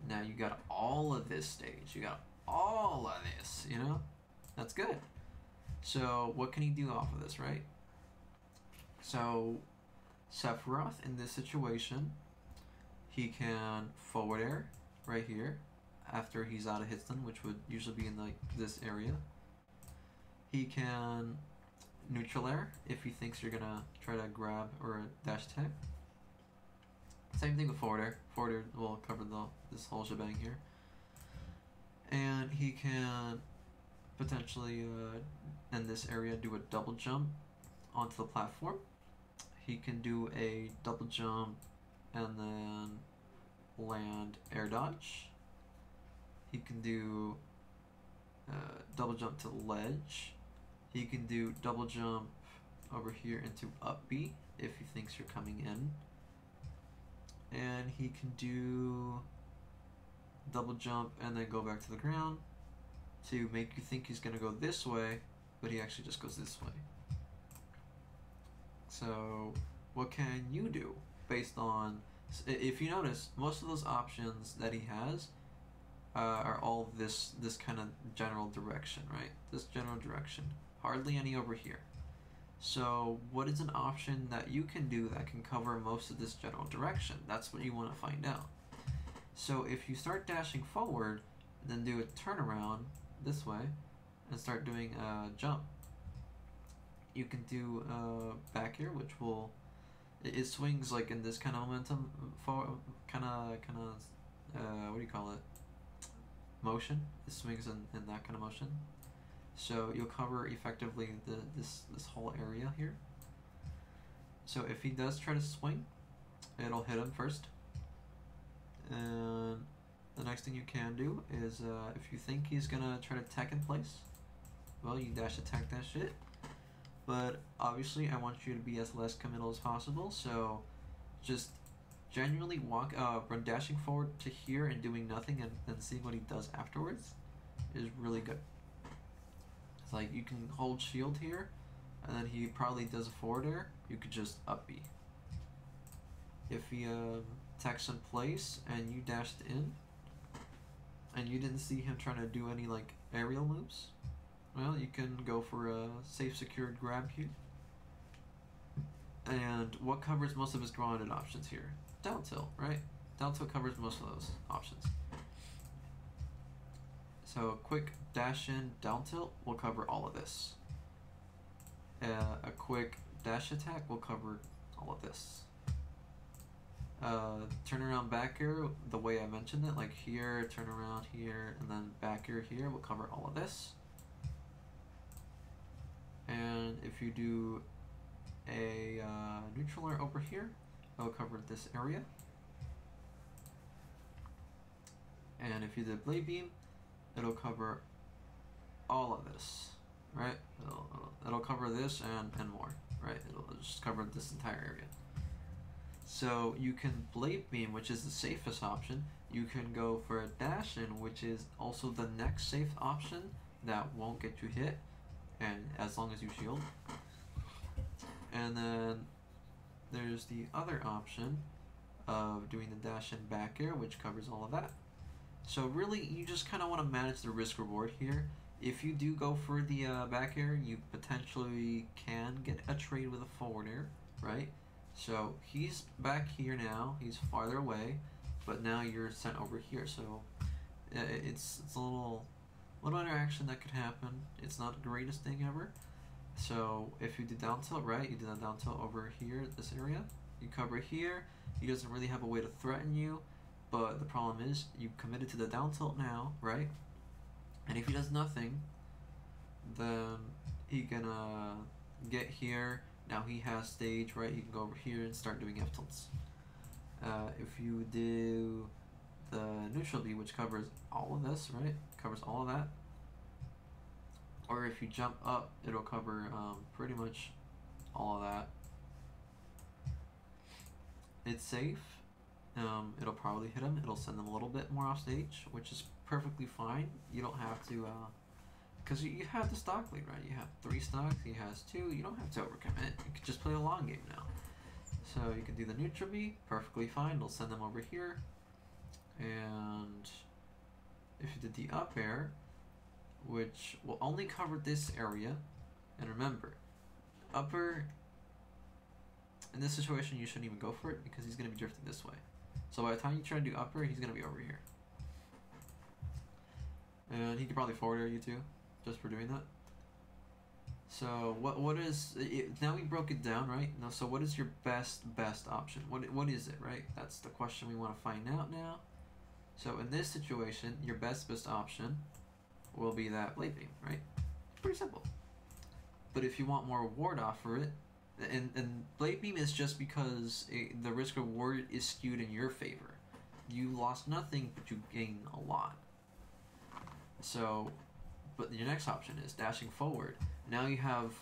Now you got all of this stage. You got all of this, you know? That's good. So what can he do off of this, right? So Sephiroth in this situation, he can forward air right here after he's out of hit stun, which would usually be in like this area. He can neutral air if he thinks you're gonna try to grab or dash attack. Same thing with forward air. Forward air will cover this whole shebang here. And he can potentially in this area do a double jump onto the platform. He can do a double jump and then land air dodge. He can do double jump to the ledge. He can do double jump over here into up B if he thinks you're coming in. And he can do double jump and then go back to the ground to make you think he's going to go this way, but he actually just goes this way. So what can you do based on, if you notice, most of those options that he has are all this kind of general direction, right? This general direction. Hardly any over here. So what is an option that you can do that can cover most of this general direction? That's what you want to find out. So if you start dashing forward, then do a turnaround this way and start doing a jump. You can do back here, which will, it swings like in this kind of momentum, for kind of what do you call it? Motion. It swings in that kind of motion. So you'll cover effectively this whole area here. So if he does try to swing, it'll hit him first. And the next thing you can do is if you think he's gonna try to tech in place, well, you dash attack that shit. But obviously I want you to be as less committal as possible, so just genuinely run dashing forward to here and doing nothing and then seeing what he does afterwards is really good. It's like you can hold shield here and then he probably does a forward air, you could just up B. If he attacks in place and you dashed in and you didn't see him trying to do any like aerial moves, well, you can go for a safe secured grab here. And what covers most of his grounded options here? Down tilt, right? Down tilt covers most of those options. So a quick dash in down tilt will cover all of this. A quick dash attack will cover all of this. Turn around back air, the way I mentioned it, like here, turn around here, and then back air here will cover all of this. And if you do a neutral air over here, it'll cover this area. And if you did blade beam, it'll cover all of this, right? It'll cover this and more, right? It'll just cover this entire area. So you can blade beam, which is the safest option. You can go for a dash in, which is also the next safe option that won't get you hit, and as long as you shield. And then there's the other option of doing the dash and back air, which covers all of that. So really, you just kind of want to manage the risk reward here. If you do go for the back air, you potentially can get a trade with a forward air, right? So he's back here now, he's farther away, but now you're sent over here. So it's a little interaction that could happen. It's not the greatest thing ever. So if you do down tilt, right, you do that down tilt over here, this area, you cover here, he doesn't really have a way to threaten you, but the problem is you committed to the down tilt now, right? And if he does nothing, then he can get here. Now he has stage, right? He can go over here and start doing F tilts. If you do the neutral B, which covers all of this, right? Covers all of that. Or if you jump up, it'll cover pretty much all of that. It's safe. It'll probably hit him. It'll send them a little bit more off stage, which is perfectly fine. You don't have to, because you have the stock lead, right? You have 3 stocks, he has 2. You don't have to overcommit. You can just play a long game now. So you can do the neutral B, perfectly fine. It'll send them over here. And if you did the up air, which will only cover this area, and remember, upper, in this situation you shouldn't even go for it because he's going to be drifting this way. So by the time you try to do upper, he's gonna be over here. And he could probably forward air you too, just for doing that. So what is it, now we broke it down, right? Now, so what is your best option? What is it, right? That's the question we want to find out now. So in this situation, your best option will be that blade beam, right? Pretty simple. But if you want more ward off for it, and blade beam is just because the risk reward is skewed in your favor. You lost nothing, but you gain a lot. So, but your next option is dashing forward. Now you have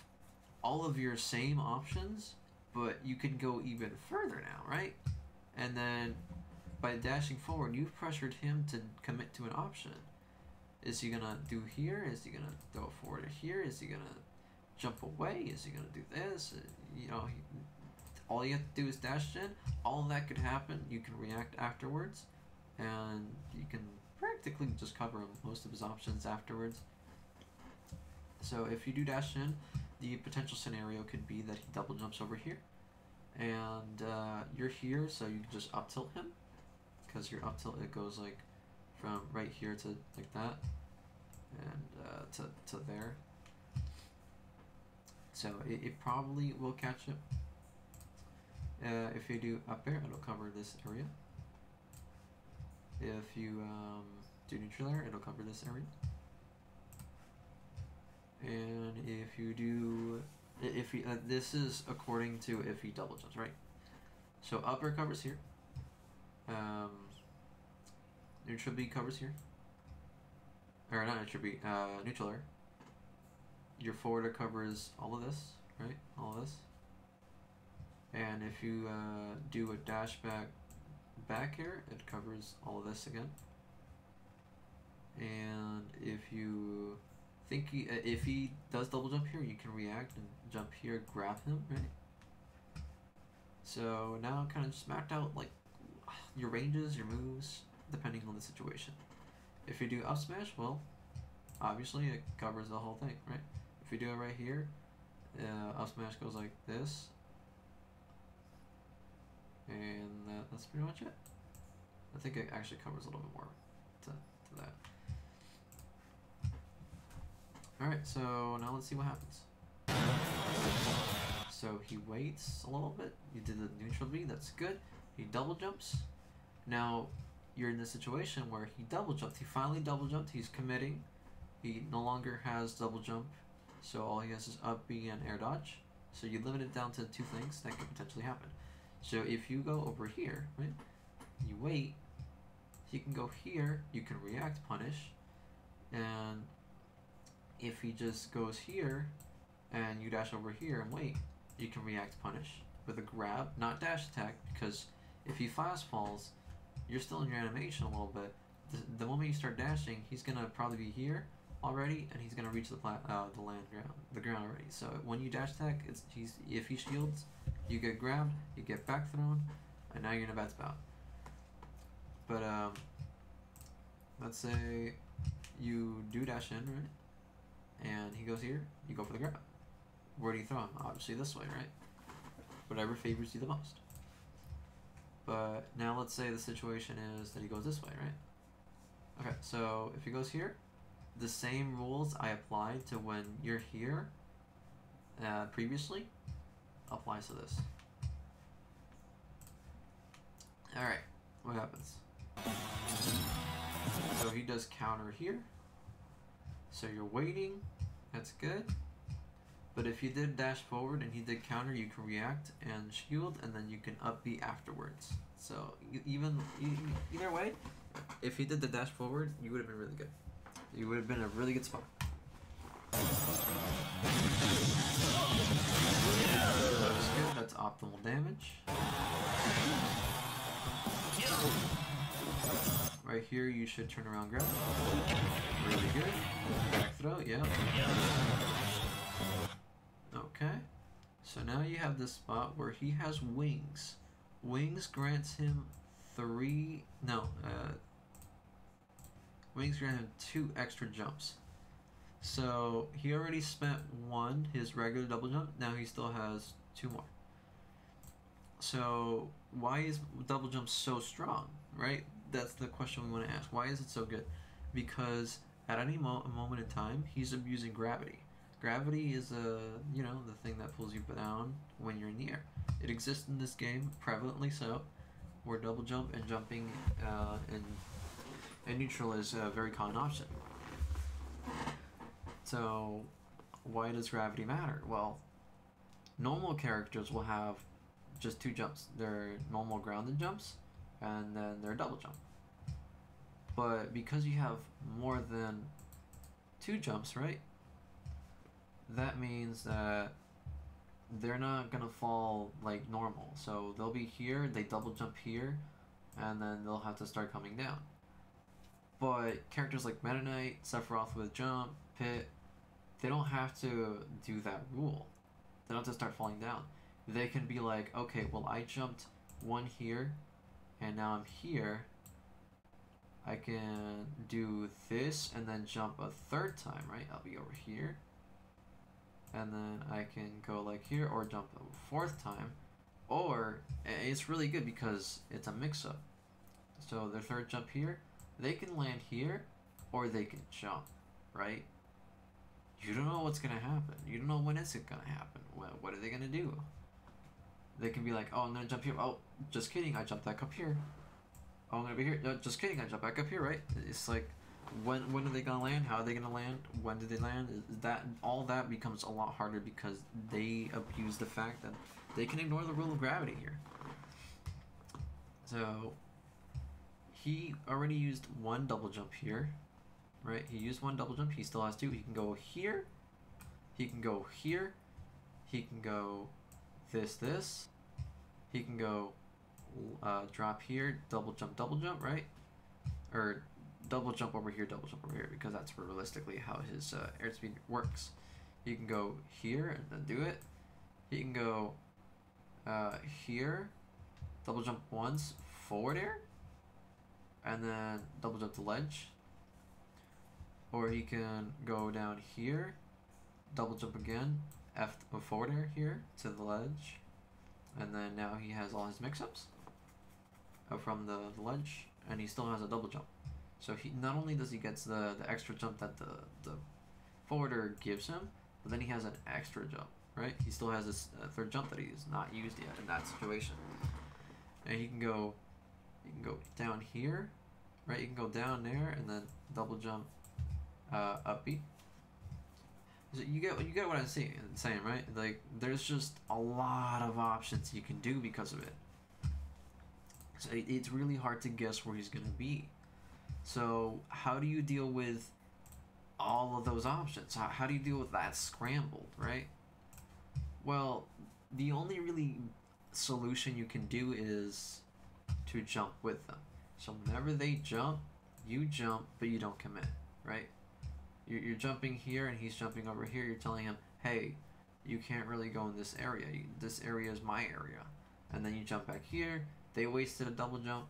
all of your same options, but you can go even further now, right? And then by dashing forward, you've pressured him to commit to an option. Is he gonna do here? Is he gonna throw forward to here? Is he gonna jump away? Is he gonna do this? You know, all you have to do is dash in. All of that could happen. You can react afterwards, and you can practically just cover most of his options afterwards. So if you do dash in, the potential scenario could be that he double jumps over here, and you're here, so you can just up tilt him, because your up tilt, it goes like from right here to like that, and to there. So it probably will catch it. If you do up air, it'll cover this area. If you do neutral air, it'll cover this area. And if you do, this is according to if he double jumps, right? So up air covers here. Neutral B covers here. Or not neutral B, neutral air. Your forward air covers all of this, right? All of this. And if you do a dash back air, it covers all of this again. And if you think if he does double jump here, you can react and jump here, grab him, right? So now kind of just mapped out like your ranges, your moves, depending on the situation. If you do up smash, well, obviously it covers the whole thing, right? If you do it right here, up smash goes like this, and that's pretty much it. I think it actually covers a little bit more to that. Alright, so now let's see what happens. So he waits a little bit. You did the neutral B, that's good. He double jumps. Now you're in this situation where he double jumped. He finally double jumped. He's committing. He no longer has double jump, so all he has is up B and air dodge. So you limit it down to 2 things that could potentially happen. So if you go over here, right, you wait, he can go here, you can react punish, and if he just goes here and you dash over here and wait, you can react punish with a grab, not dash attack, because if he fast falls, you're still in your animation a little bit. The moment you start dashing, he's gonna probably be here already, and he's gonna reach the ground already. So when you dash attack, if he shields, you get grabbed, you get back thrown, and now you're in a bad spot. But let's say you do dash in, right? And he goes here, you go for the grab. Where do you throw him? Obviously this way, right? Whatever favors you the most. But now let's say the situation is that he goes this way, right? Okay, so if he goes here, the same rules I applied to when you're here previously applies to this. Alright, what happens? So he does counter here. So you're waiting, that's good. But if you did dash forward and he did counter, you can react and shield, and then you can up B afterwards. So either way, if he did the dash forward, you would have been really good. You would have been in a really good spot. That's good, that's optimal damage. Right here, you should turn around grab. Really good. Back throw, yeah. Okay. So now you have this spot where he has wings. Wings grants him Wings grant him 2 extra jumps. So he already spent 1, his regular double jump. Now he still has 2 more. So why is double jump so strong, right? That's the question we want to ask. Why is it so good? Because at any moment in time, he's abusing gravity. Gravity is the thing that pulls you down when you're in the air. It exists in this game, prevalently so, where double jump and jumping in neutral is a very common option. So why does gravity matter? Well, normal characters will have just two jumps. They're normal grounded jumps, and then they're double jump. But because you have more than two jumps, right? That means that they're not gonna fall like normal. So they'll be here, they double jump here, and then they'll have to start coming down. But characters like Meta Knight, Sephiroth with jump, Pit, they don't have to do that rule. They don't have to start falling down. They can be like, okay, well I jumped one here, and now I'm here. I can do this and then jump a third time, right? I'll be over here. And then I can go like here or jump a fourth time. Or it's really good because it's a mix-up. So their third jump here, they can land here or they can jump, right? You don't know what's gonna happen. You don't know when it's gonna happen. What are they gonna do? They can be like, oh, I'm gonna jump here. Oh, just kidding, I jumped back up here. Oh, I'm gonna be here. No, just kidding, I jumped back up here, right? It's like, when are they gonna land? How are they gonna land? When do they land? That all that becomes a lot harder because they abuse the fact that they can ignore the rule of gravity here. So he already used one double jump here, right? He used one double jump. He still has two. He can go here. He can go here. He can go this. He can go drop here, double jump, right? Or double jump over here, because that's realistically how his airspeed works. He can go here and then do it. He can go here, double jump once, forward air, and then double jump the ledge. Or he can go down here, double jump again, forward air here to the ledge, and then now he has all his mix-ups from the ledge, and he still has a double jump. So he not only does he get the extra jump that the forwarder gives him, but then he has an extra jump, right? He still has this third jump that he's not used yet in that situation. And he can go down here, right? You can go down there and then double jump up B. So you get what I'm saying, right? Like there's just a lot of options you can do because of it. So it's really hard to guess where he's gonna be. So how do you deal with all of those options? How do you deal with that scrambled, right? Well, the only really solution you can do is to jump with them. So whenever they jump, you jump, but you don't commit, right? You're jumping here and he's jumping over here. You're telling him, hey, you can't really go in this area. This area is my area. And then you jump back here. They wasted a double jump.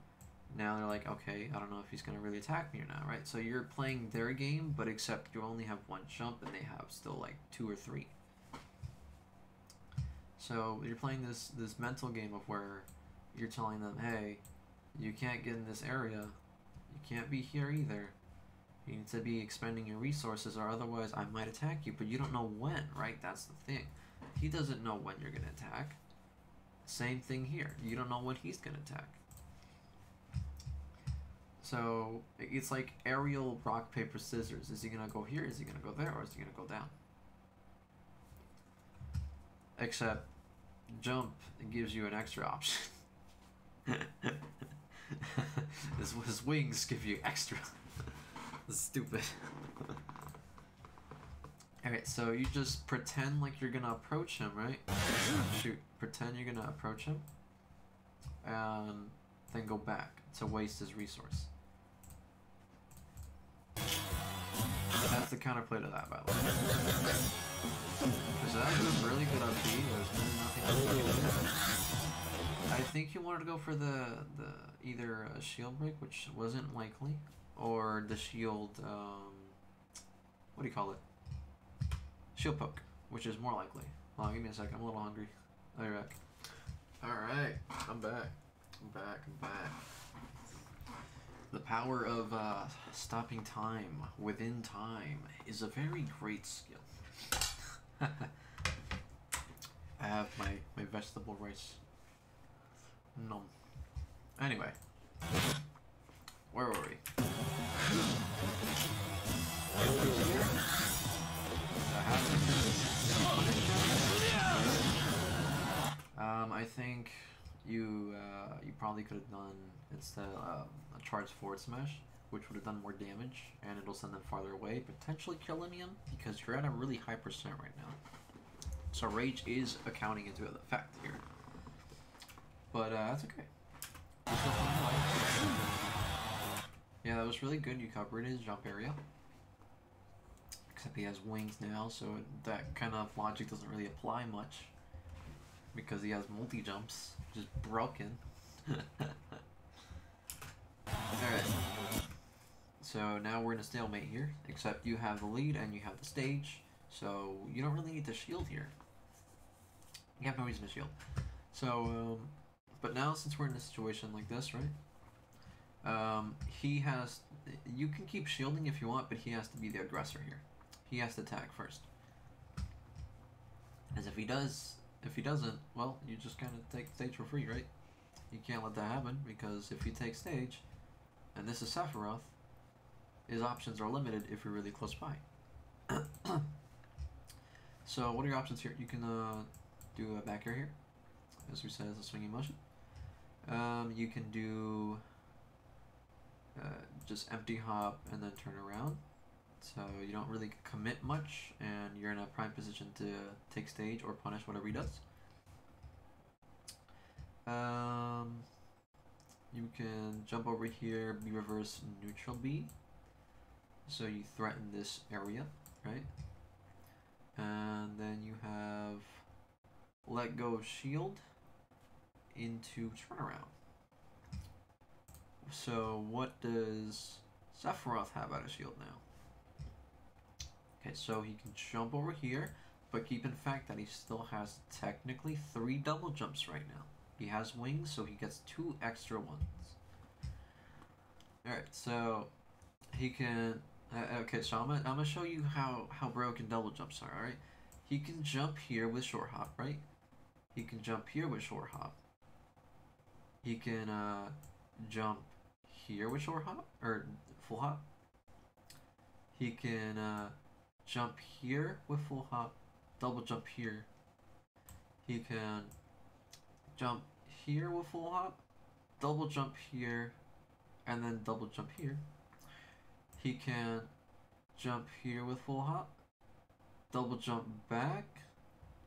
Now they're like, okay, I don't know if he's going to really attack me or not, right? So you're playing their game, but except you only have one jump and they have still like 2 or 3. So you're playing this mental game of where you're telling them, hey, you can't get in this area. You can't be here either. You need to be expending your resources or otherwise I might attack you, but you don't know when, right? That's the thing. He doesn't know when you're going to attack. Same thing here. You don't know when he's going to attack. So it's like aerial rock, paper, scissors. Is he going to go here? Is he going to go there? Or is he going to go down? Except jump gives you an extra option. His wings give you extra. Stupid. Alright, so you just pretend like you're gonna approach him, right? Shoot, pretend you're gonna approach him, and then go back to waste his resource. That's the counterplay to that, by the way. So that's a really good up B. There's really nothing else. I think he wanted to go for the either a shield break, which wasn't likely, or the shield, what do you call it? Shield poke, which is more likely. Hold on, give me a second, I'm a little hungry. I'll be back. Alright, I'm back. I'm back. The power of stopping time within time is a very great skill. I have my vegetable rice. Nom. Anyway. Where were we? I think you probably could have done instead a charge forward smash, which would have done more damage, and it'll send them farther away, potentially killing them because you're at a really high percent right now. So rage is accounting into the effect here, but that's okay. Yeah, that was really good. You covered his jump area. Except he has wings now, so that kind of logic doesn't really apply much. Because he has multi-jumps, which is broken. Alright. So now we're in a stalemate here, except you have the lead and you have the stage, so you don't really need to shield here. You have no reason to shield. So, but now since we're in a situation like this, right? He has, you can keep shielding if you want, but he has to be the aggressor here. He has to attack first. As if he doesn't, well, you just kind of take stage for free, right? You can't let that happen, because if you take stage, and this is Sephiroth, his options are limited if you're really close by. So what are your options here? You can do a back air here, as we said, as a swinging motion. You can do just empty hop and then turn around. So you don't really commit much, and you're in a prime position to take stage or punish whatever he does. You can jump over here, B reverse neutral B. So you threaten this area, right? And then you have let go of shield into turnaround. So what does Sephiroth have out of shield now? Okay, so he can jump over here, but keep in fact that he still has technically 3 double jumps right now. He has wings, so he gets 2 extra ones. Alright, so he can... okay, so I'm gonna show you how broken double jumps are, alright? He can jump here with short hop, right? He can jump here with short hop. He can jump here with short hop, or full hop. He can jump here with full hop, double jump here. He can jump here with full hop, double jump here, and then double jump here. He can jump here with full hop, double jump back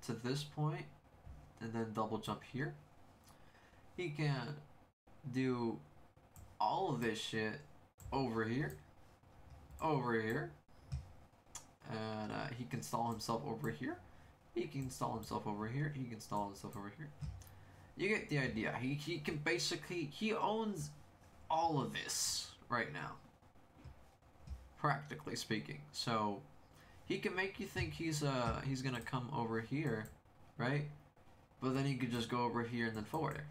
to this point, and then double jump here. He can do all of this shit over here, and he can stall himself over here. He can stall himself over here. He can stall himself over here. You get the idea. He can basically, he owns all of this right now, practically speaking. So he can make you think he's gonna come over here, right? But then he could just go over here and then forward air.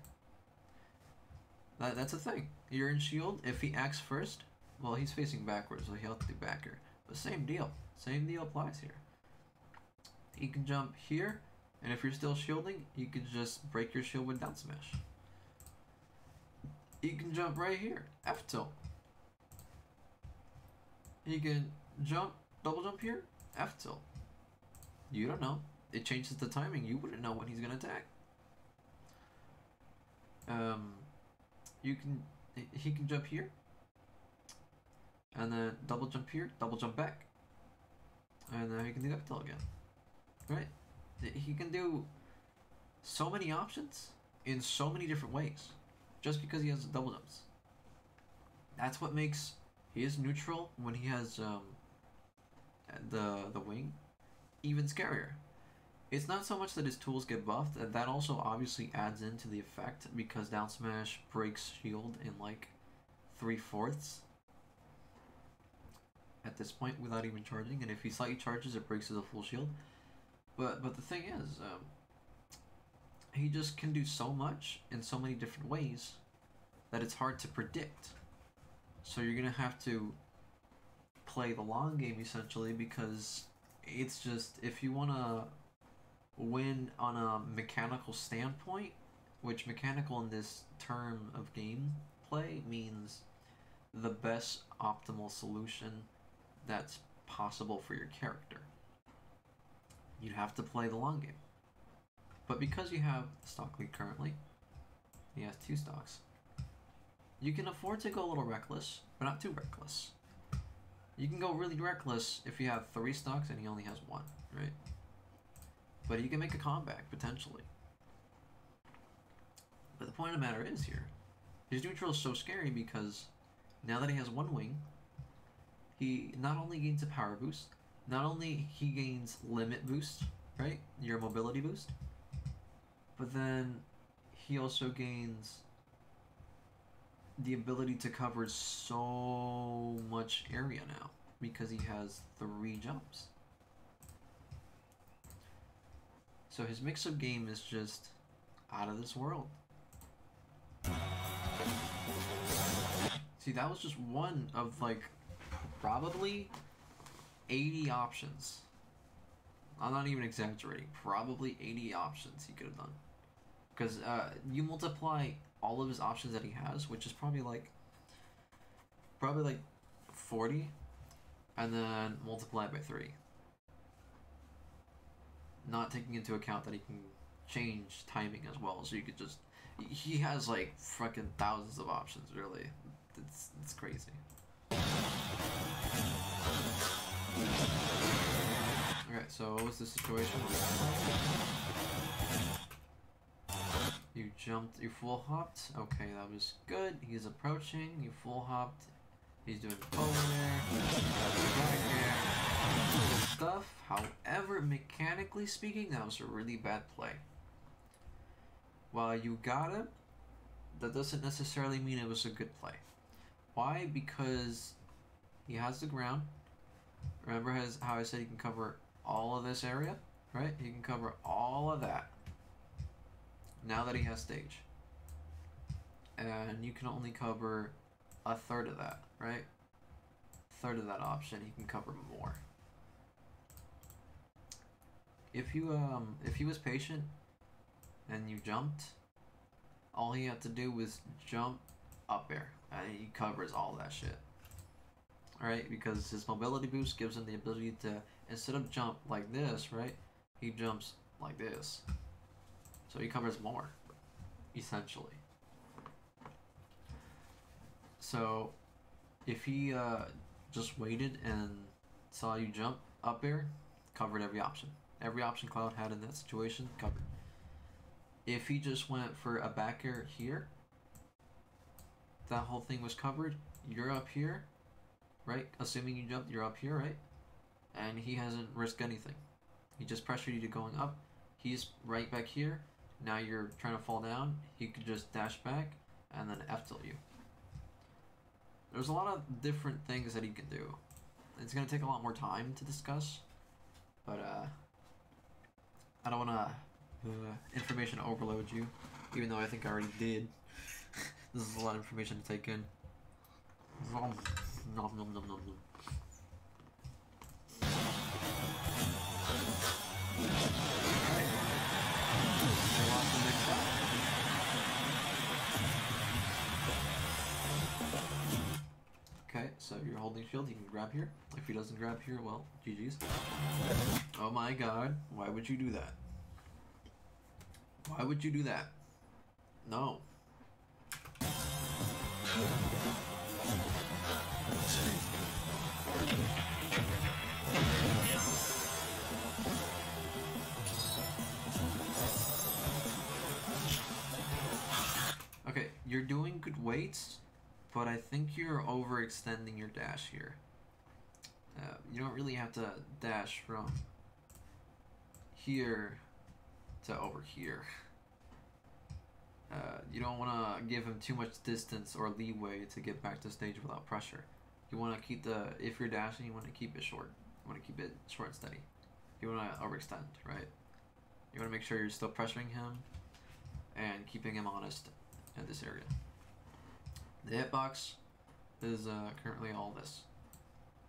That's a thing. You're in shield. If he acts first, well, he's facing backwards, so he'll have to do back air. But same deal. Same deal applies here. He can jump here, and if you're still shielding, you could just break your shield with down smash. He can jump right here, F tilt. He can jump, double jump here, F tilt. You don't know. It changes the timing. You wouldn't know when he's gonna attack. He can jump here, and then double jump here, double jump back, and then he can do F tilt again. Right? He can do so many options in so many different ways, just because he has double jumps. That's what makes his neutral when he has the wing even scarier. It's not so much that his tools get buffed, and that also obviously adds into the effect, because down smash breaks shield in like 3/4 at this point without even charging, and if he slightly charges, it breaks as a full shield. But the thing is, he just can do so much in so many different ways that it's hard to predict. So you're gonna have to play the long game essentially, because it's just, if you wanna win on a mechanical standpoint, which mechanical in this term of gameplay means the best optimal solution that's possible for your character, you have to play the long game. But because you have stock lead currently, he has 2 stocks, you can afford to go a little reckless, but not too reckless. You can go really reckless if you have 3 stocks and he only has 1, right? But you can make a comeback, potentially. But the point of the matter is here, his neutral is so scary because now that he has 1 wing, he not only gains a power boost, not only he gains limit boost, right? Your mobility boost. But then he also gains the ability to cover so much area now because he has 3 jumps. So his mix-up game is just out of this world. See, that was just one of like probably 80 options. I'm not even exaggerating. Probably 80 options he could have done. Because you multiply all of his options that he has, which is probably like 40, and then multiply it by 3. Not taking into account that he can change timing as well, so you could just, he has like fucking thousands of options, really. It's crazy. Alright, so what was the situation? You jumped, you full hopped. Okay, that was good. He's approaching, you full hopped. He's doing over there, back there, good stuff. However, mechanically speaking, that was a really bad play. While you got him, that doesn't necessarily mean it was a good play. Why? Because he has the ground. Remember how I said he can cover all of this area, right? He can cover all of that. Now that he has stage. And you can only cover a third of that, right? Third of that option, he can cover more. If he was patient and you jumped, all he had to do was jump up air and he covers all that shit. Alright, because his mobility boost gives him the ability to, instead of jump like this, right, he jumps like this. So he covers more, essentially. So if he just waited and saw you jump up air, covered every option. Every option Cloud had in that situation, covered. If he just went for a back air here, that whole thing was covered. You're up here, right? Assuming you jumped, you're up here, right? And he hasn't risked anything. He just pressured you to going up. He's right back here. Now you're trying to fall down. He could just dash back and then F-tilt you. There's a lot of different things that he can do. It's going to take a lot more time to discuss. But I don't want to information overload you. Even though I think I already did. This is a lot of information to take in. Nom, nom, nom, nom, nom. Okay, so you're holding shield, he can grab here. If he doesn't grab here, well, GG's. Oh my god, why would you do that? Why would you do that? No. Okay, you're doing good weights, but I think you're overextending your dash here. You don't really have to dash from here to over here. You don't want to give him too much distance or leeway to get back to stage without pressure. You want to keep the, if you're dashing, you want to keep it short. You want to keep it short and steady. You want to overextend, right? You want to make sure you're still pressuring him, and keeping him honest in this area. The hitbox is currently all this.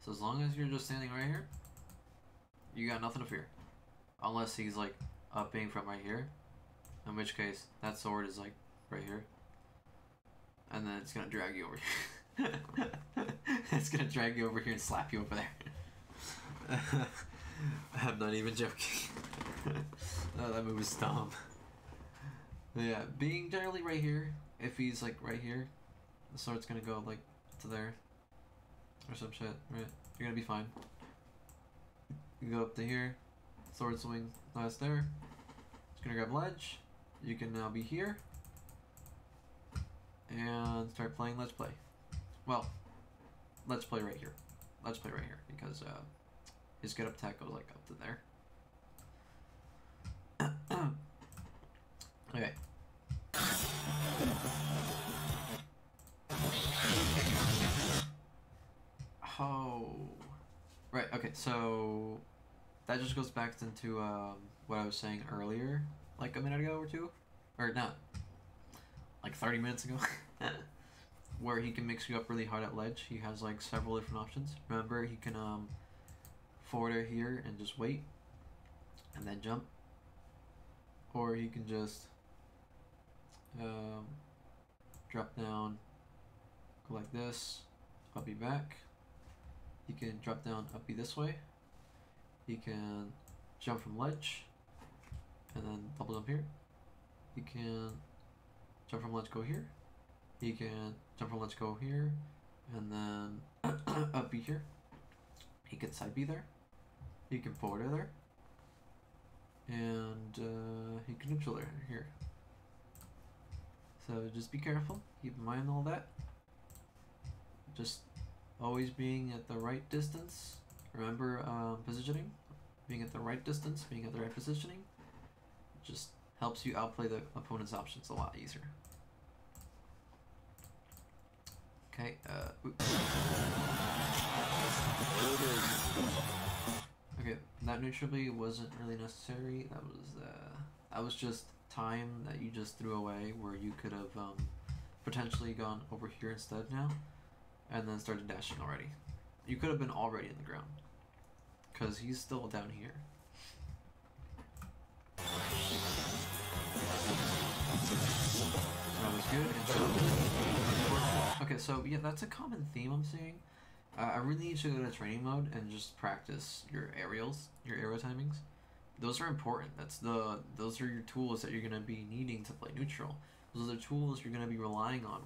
So as long as you're just standing right here, you got nothing to fear. Unless he's like upping from right here, in which case that sword is like right here. And then it's gonna drag you over here. It's gonna drag you over here and slap you over there. I'm not even joking. Oh, that move is dumb. But yeah, being generally right here, if he's like right here, the sword's gonna go like to there. Or some shit, right? You're gonna be fine. You can go up to here, sword swing, that's there. It's gonna grab ledge. You can now be here. And start playing Let's Play. Well, Let's Play right here. Let's Play right here, because his get up attack goes like up to there. Okay. Oh, right. Okay, so that just goes back into what I was saying earlier, like a minute ago or two, or not, like 30 minutes ago, where he can mix you up really hard at ledge. He has like several different options. Remember, he can forward it here and just wait, and then jump, or he can just drop down, go like this, up be back. He can drop down, up be this way. He can jump from ledge, and then double jump here. He can jump from ledge, go here. He can jump from ledge, go here, and then up be here. He can side be there. He can forward there. And he can neutral there, here. So just be careful, keep in mind all that. Just always being at the right distance. Remember positioning, being at the right distance, being at the right positioning. Just helps you outplay the opponent's options a lot easier. Okay, okay, that neutral B wasn't really necessary. That was just time that you just threw away, where you could have potentially gone over here instead now, and then started dashing already. You could have been already in the ground, because he's still down here. That was good. Okay, so yeah, that's a common theme I'm seeing. I really need to go to training mode and just practice your aerials, your arrow timings. Those are important. Those are your tools that you're gonna be needing to play neutral. Those are the tools you're gonna be relying on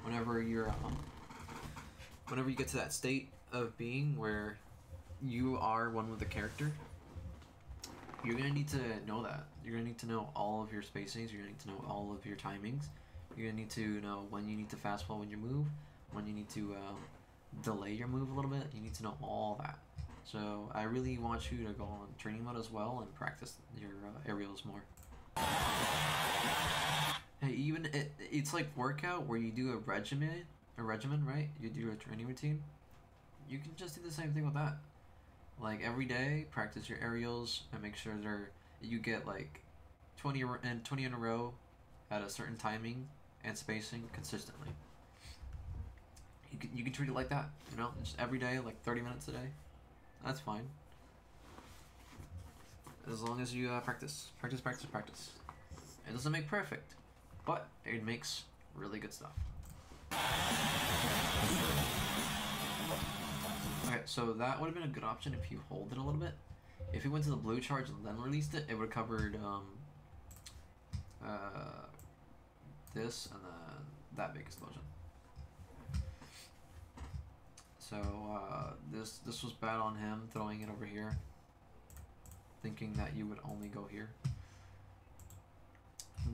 whenever you get to that state of being where you are one with the character. You're gonna need to know that. You're gonna need to know all of your spacings. You're gonna need to know all of your timings. You're gonna need to know when you need to fast forward when you move, when you need to delay your move a little bit. You need to know all that. So I really want you to go on training mode as well and practice your aerials more. Hey, even it's like workout where you do a regimen, right? You do a training routine. You can just do the same thing with that. Like every day, practice your aerials and make sure you get like 20 in a row at a certain timing and spacing consistently. You can treat it like that, you know, just every day, like 30 minutes a day. That's fine. As long as you practice. It doesn't make perfect, but it makes really good stuff. Okay, so that would have been a good option if you hold it a little bit. If you went to the blue charge and then released it, it would have covered this and then that big explosion. So this was bad on him, throwing it over here, thinking that you would only go here.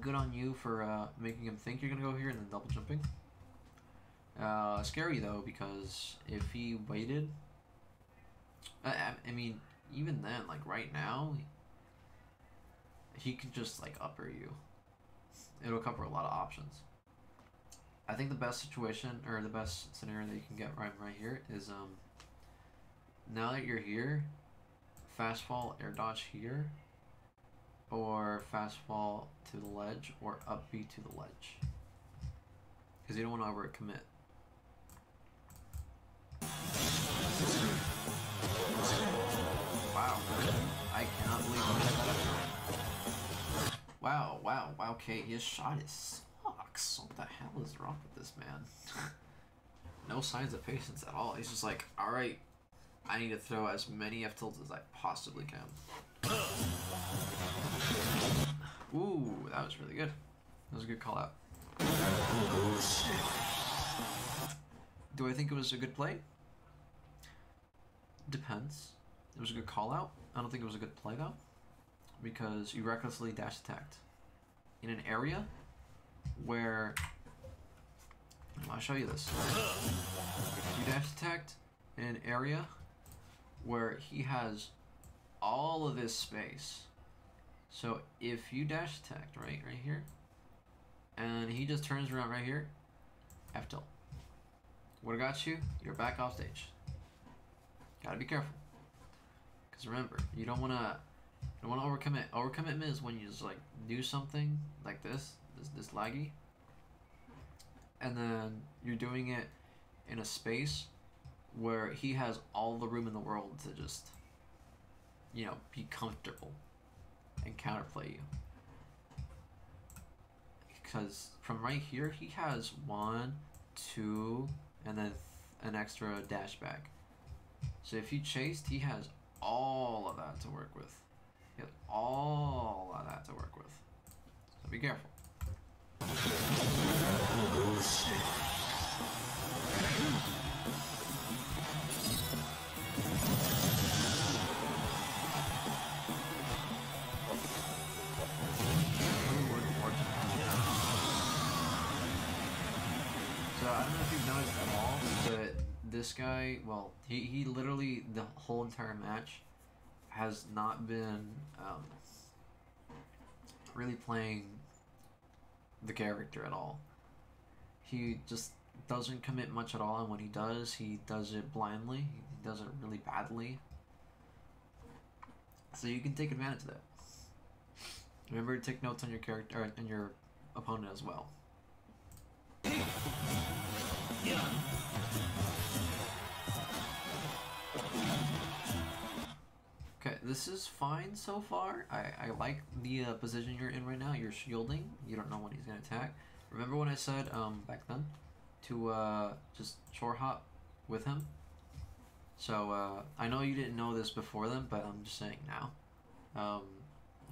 Good on you for making him think you're gonna go here and then double jumping. Scary though, because if he waited, I mean, even then, like right now, he could just like upper you. It'll cover a lot of options. I think the best situation, or the best scenario that you can get right here is now that you're here, fast fall, air dodge here, or fast fall to the ledge, or up B to the ledge. Because you don't want to overcommit. Wow, I cannot believe I got that up. Wow, wow, okay, his shot is sucks. What the hell is wrong with this man? No signs of patience at all. He's just like, alright, I need to throw as many F-tilts as I possibly can. Ooh, that was really good. That was a good call out. Do I think it was a good play? Depends. It was a good call out. I don't think it was a good play though, because you recklessly dash attacked in an area where, I'll show you this. You dash attacked in an area where he has all of this space. So if you dash attacked right here, and he just turns around right here, F tilt. Would've got you, you're back off stage. Gotta be careful. Because remember, you don't wanna overcommit. Overcommitment is when you just like do something like this laggy, and then you're doing it in a space where he has all the room in the world to just, you know, be comfortable and counterplay you. Because from right here, he has 1, 2, and then an extra dash back. So if you chased, he has all of that to work with. He has all of that to work with. So be careful. So I don't know if you've noticed at all, but this guy, well, he literally the whole entire match has not been really playing the character at all. He just doesn't commit much at all, and when he does it blindly. He does it really badly. So you can take advantage of that. Remember to take notes on your character and your opponent as well. Okay, this is fine so far. I like the position you're in right now. You're shielding. You don't know when he's gonna attack. Remember when I said back then to just shore hop with him? So I know you didn't know this before then, but I'm just saying now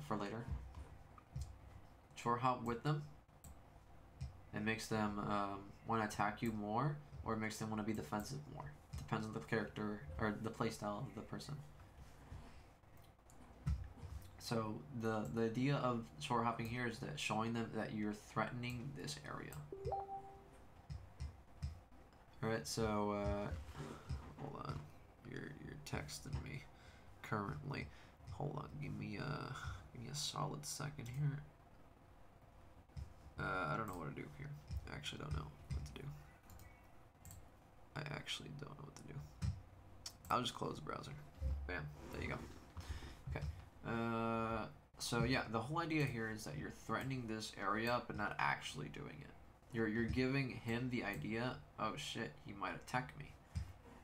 for later. Shore hop with them. It makes them want to attack you more, or it makes them want to be defensive more. Depends on the character or the playstyle of the person. So the idea of shore hopping here is that showing them that you're threatening this area. Alright, so hold on. You're texting me currently. Hold on, give me a solid second here. I don't know what to do here. I actually don't know what to do. I actually don't know what to do. I'll just close the browser. Bam, there you go. Okay. So yeah, the whole idea here is that you're threatening this area, but not actually doing it. You're giving him the idea, oh shit, he might attack me.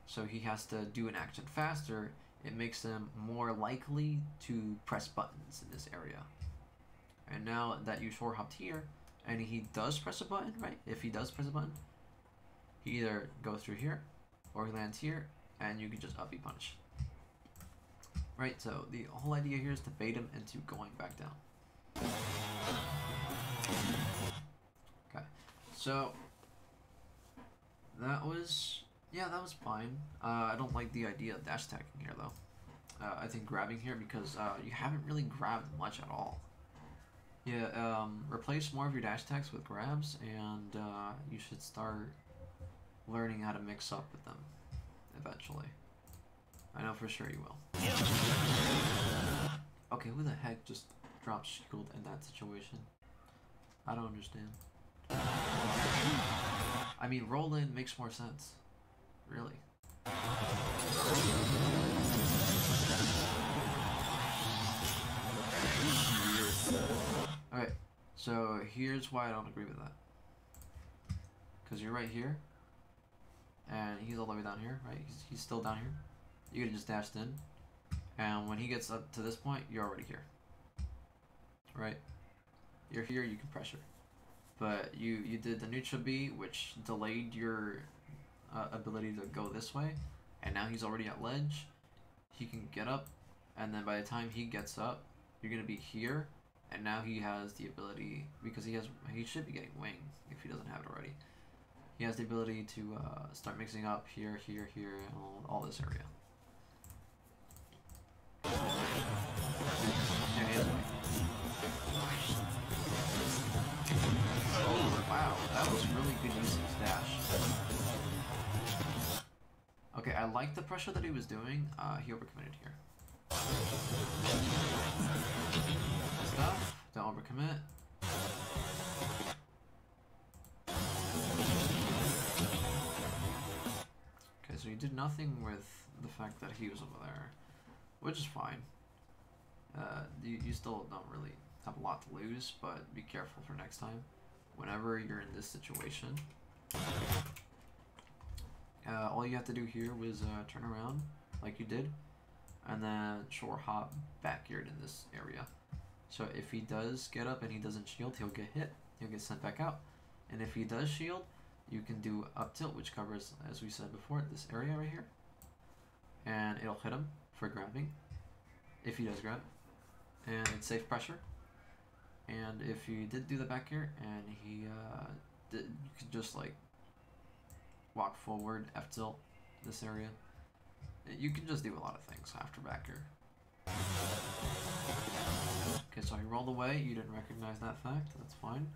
So he has to do an action faster. It makes him more likely to press buttons in this area. And now that you shore hopped here, and he does press a button, right? If he does press a button, he either goes through here, or he lands here, and you can just up B punch. Right, so the whole idea here is to bait him into going back down. Okay, so that was fine. I don't like the idea of dash attacking here though. I think grabbing here, because you haven't really grabbed much at all. Yeah, replace more of your dash attacks with grabs, and you should start learning how to mix up with them eventually. I know for sure you will. Okay, who the heck just dropped shield in that situation? I don't understand. I mean, roll in makes more sense. Really. Okay, so here's why I don't agree with that. Because you're right here, and he's all the way down here, right? He's still down here. You could have just dashed in, and when he gets up to this point, you're already here. Right? You're here, you can pressure. But you did the neutral B, which delayed your ability to go this way, and now he's already at ledge. He can get up, and then by the time he gets up, you're gonna be here, and now he has the ability, because he should be getting wing if he doesn't have it already. He has the ability to start mixing up here, here, here, and all this area. Yeah, he has wing. Oh, wow, that was really good use of his dash. Okay, I like the pressure that he was doing. He overcommitted here. Stuff, don't overcommit. Okay, so he did nothing with the fact that he was over there, which is fine. You still don't really have a lot to lose, but be careful for next time. Whenever you're in this situation, all you have to do here was turn around like you did, and then shore hop backyard in this area. So if he does get up and he doesn't shield, he'll get hit. He'll get sent back out. And if he does shield, you can do up tilt, which covers, as we said before, this area right here. And it'll hit him for grabbing, if he does grab. And it's safe pressure. And if you did do the back air and he you could just like walk forward, F tilt this area. You can just do a lot of things after back air. Okay, so he rolled away. You didn't recognize that fact. That's fine.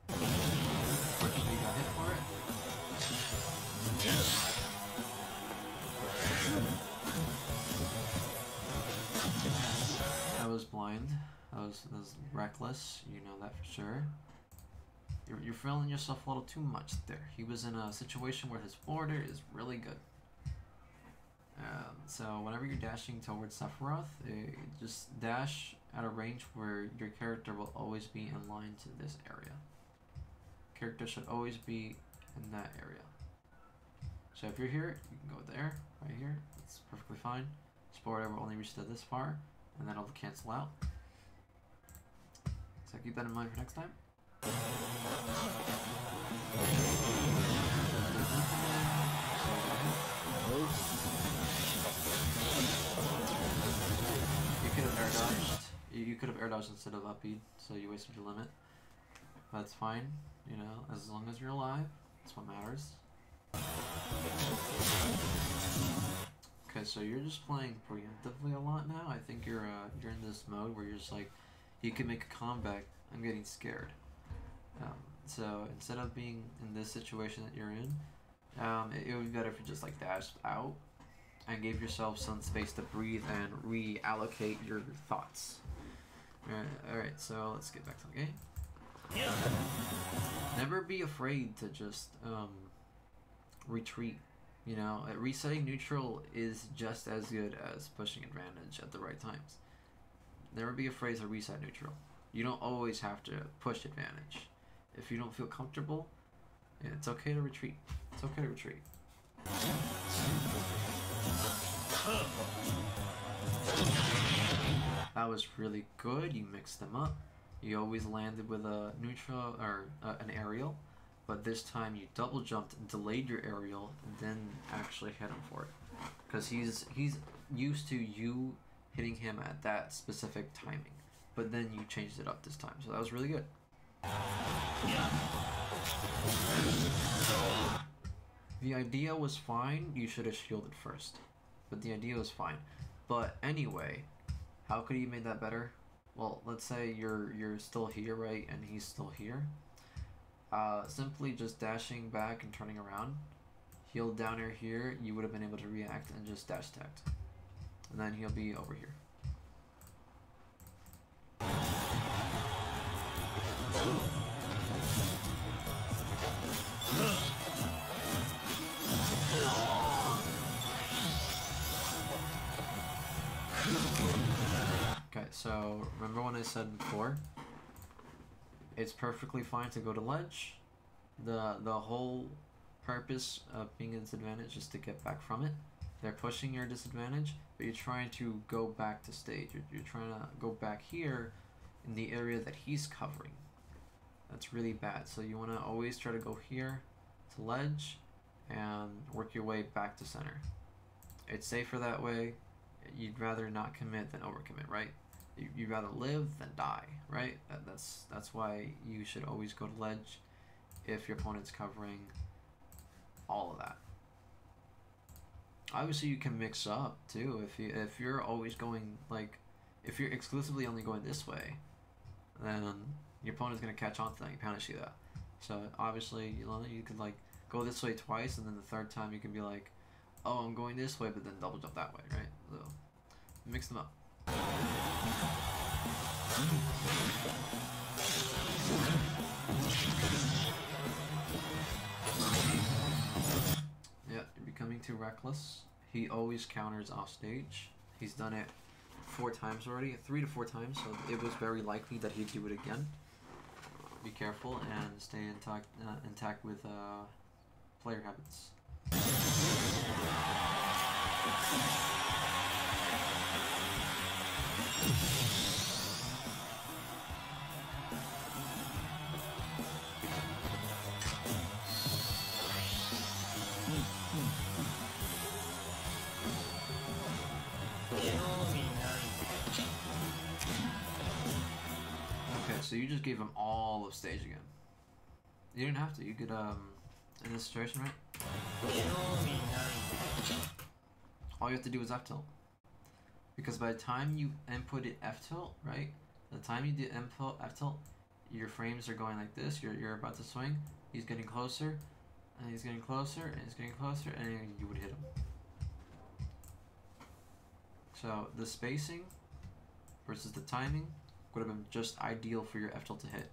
Unfortunately, you got hit for it. That was blind. That was reckless. You know that for sure. You're feeling yourself a little too much there. He was in a situation where his border is really good. So whenever you're dashing towards Sephiroth, just dash at a range where your character will always be in line to this area. Character should always be in that area. So if you're here, you can go there, right here. It's perfectly fine. Border will only reach to this far, and then it'll cancel out. So keep that in mind for next time. You could have air dodged. You could have air dodged instead of up-beat, so you wasted your limit. That's fine, you know, as long as you're alive, that's what matters. Okay, so you're just playing preemptively a lot now. I think you're in this mode where you're just like, you can make a comeback. I'm getting scared. So instead of being in this situation that you're in, it would be better if you just like dashed out and gave yourself some space to breathe and reallocate your thoughts. Alright, so let's get back to the game. Never be afraid to just retreat. You know, resetting neutral is just as good as pushing advantage at the right times. Never be afraid to reset neutral. You don't always have to push advantage. If you don't feel comfortable, it's okay to retreat. It's okay to retreat. That was really good. You mixed them up. You always landed with a neutral or an aerial, but this time you double jumped, delayed your aerial, and then actually hit him for it. Because he's used to you hitting him at that specific timing, but then you changed it up this time, so that was really good. The idea was fine. You should have shielded first, but the idea was fine. But anyway, how could you made that better? Well, let's say you're still here, right, and he's still here. Simply just dashing back and turning around, he'll down air here, you would have been able to react and just dash tagged. And then he'll be over here. Okay, so remember when I said before, it's perfectly fine to go to ledge. The whole purpose of being a disadvantage is to get back from it. They're pushing your disadvantage, but you're trying to go back to stage. You're trying to go back here in the area that he's covering. That's really bad. So you want to always try to go here to ledge and work your way back to center. It's safer that way. You'd rather not commit than overcommit, right? You'd rather live than die, right? That's why you should always go to ledge if your opponent's covering all of that. Obviously, you can mix up too. If you're always going, like, if you're exclusively only going this way, then your opponent's gonna catch on to that. You punish you that. So obviously, you could like go this way twice, and then the third time you can be like, oh, I'm going this way, but then double jump that way, right? So mix them up. Yeah, you're becoming too reckless. He always counters off stage. He's done it 4 times already, 3 to 4 times, so it was very likely that he'd do it again. Be careful and stay intact with player habits. Okay, so you just gave him all of stage again. You didn't have to. You could, in this situation, right? All you have to do is F tilt. Because by the time you inputted F tilt, right? The time you did input F tilt, your frames are going like this. You're about to swing. He's getting closer, and he's getting closer, and he's getting closer, and you would hit him. So the spacing versus the timing would have been just ideal for your F tilt to hit.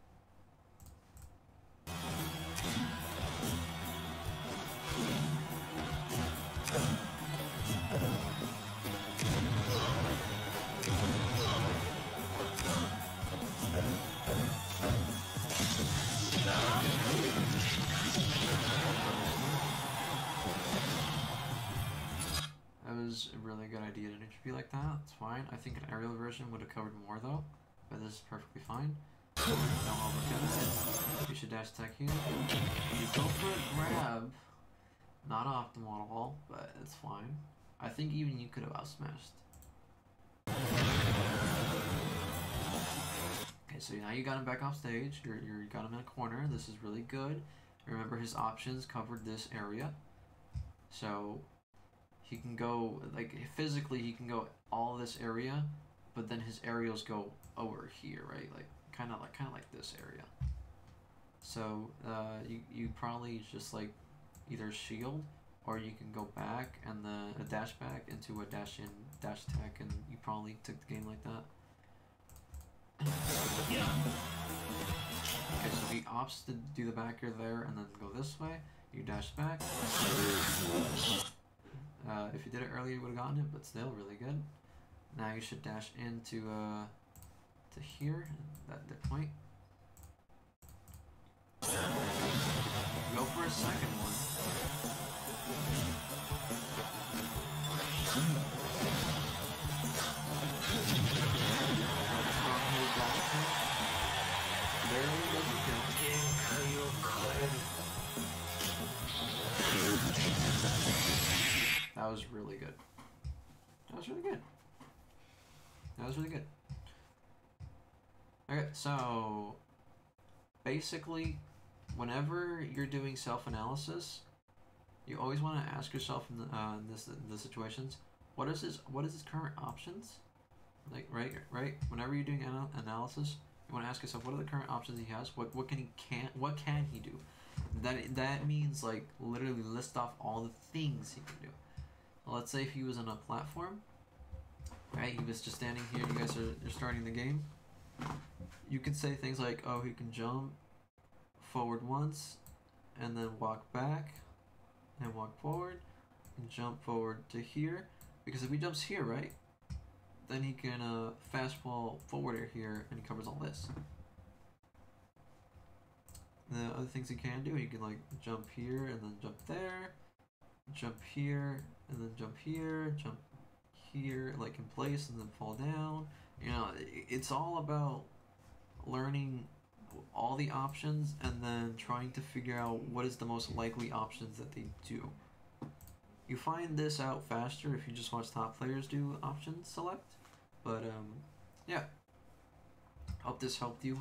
That was a really good idea to be like that. It's fine. I think an aerial version would have covered more though, but this is perfectly fine. Don't overcommit it. You should dash attack here. You go for a grab. Not optimal at all, but it's fine. I think even you could have outsmashed. Okay, so now you got him back off stage. You got him in a corner. This is really good. Remember, his options covered this area, so he can go, like, physically he can go all this area, but then his aerials go over here, right? Like kind of like this area. So you probably just like either shield, or you can go back and then a dash back into a dash in, dash attack, and you probably took the game like that. Okay, so he opts to do the back air there and then go this way. You dash back. If you did it earlier, you would have gotten it, but still really good. Now you should dash into to here, that point. Go for a second one. Barely doesn't count. That was really good. That was really good. That was really good. Okay, so basically, whenever you're doing self-analysis, you always want to ask yourself in the situations, what is his current options? Like right. Whenever you're doing analysis, you want to ask yourself, what are the current options he has? What can he do? That means like literally list off all the things he can do. Let's say if he was on a platform, right? He was just standing here. You guys are starting the game. You can say things like, oh, he can jump forward once, and then walk back, and walk forward, and jump forward to here. Because if he jumps here, right, then he can fastball forward here, and he covers all this. The other things you can do, you can like jump here and then jump there, jump here and then jump here, like in place and then fall down. You know, it's all about learning all the options and then trying to figure out what is the most likely options that they do. You find this out faster if you just watch top players do option select, but yeah. Hope this helped you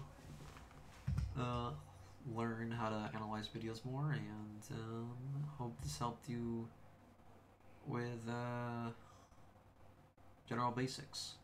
learn how to analyze videos more, and hope this helped you with general basics.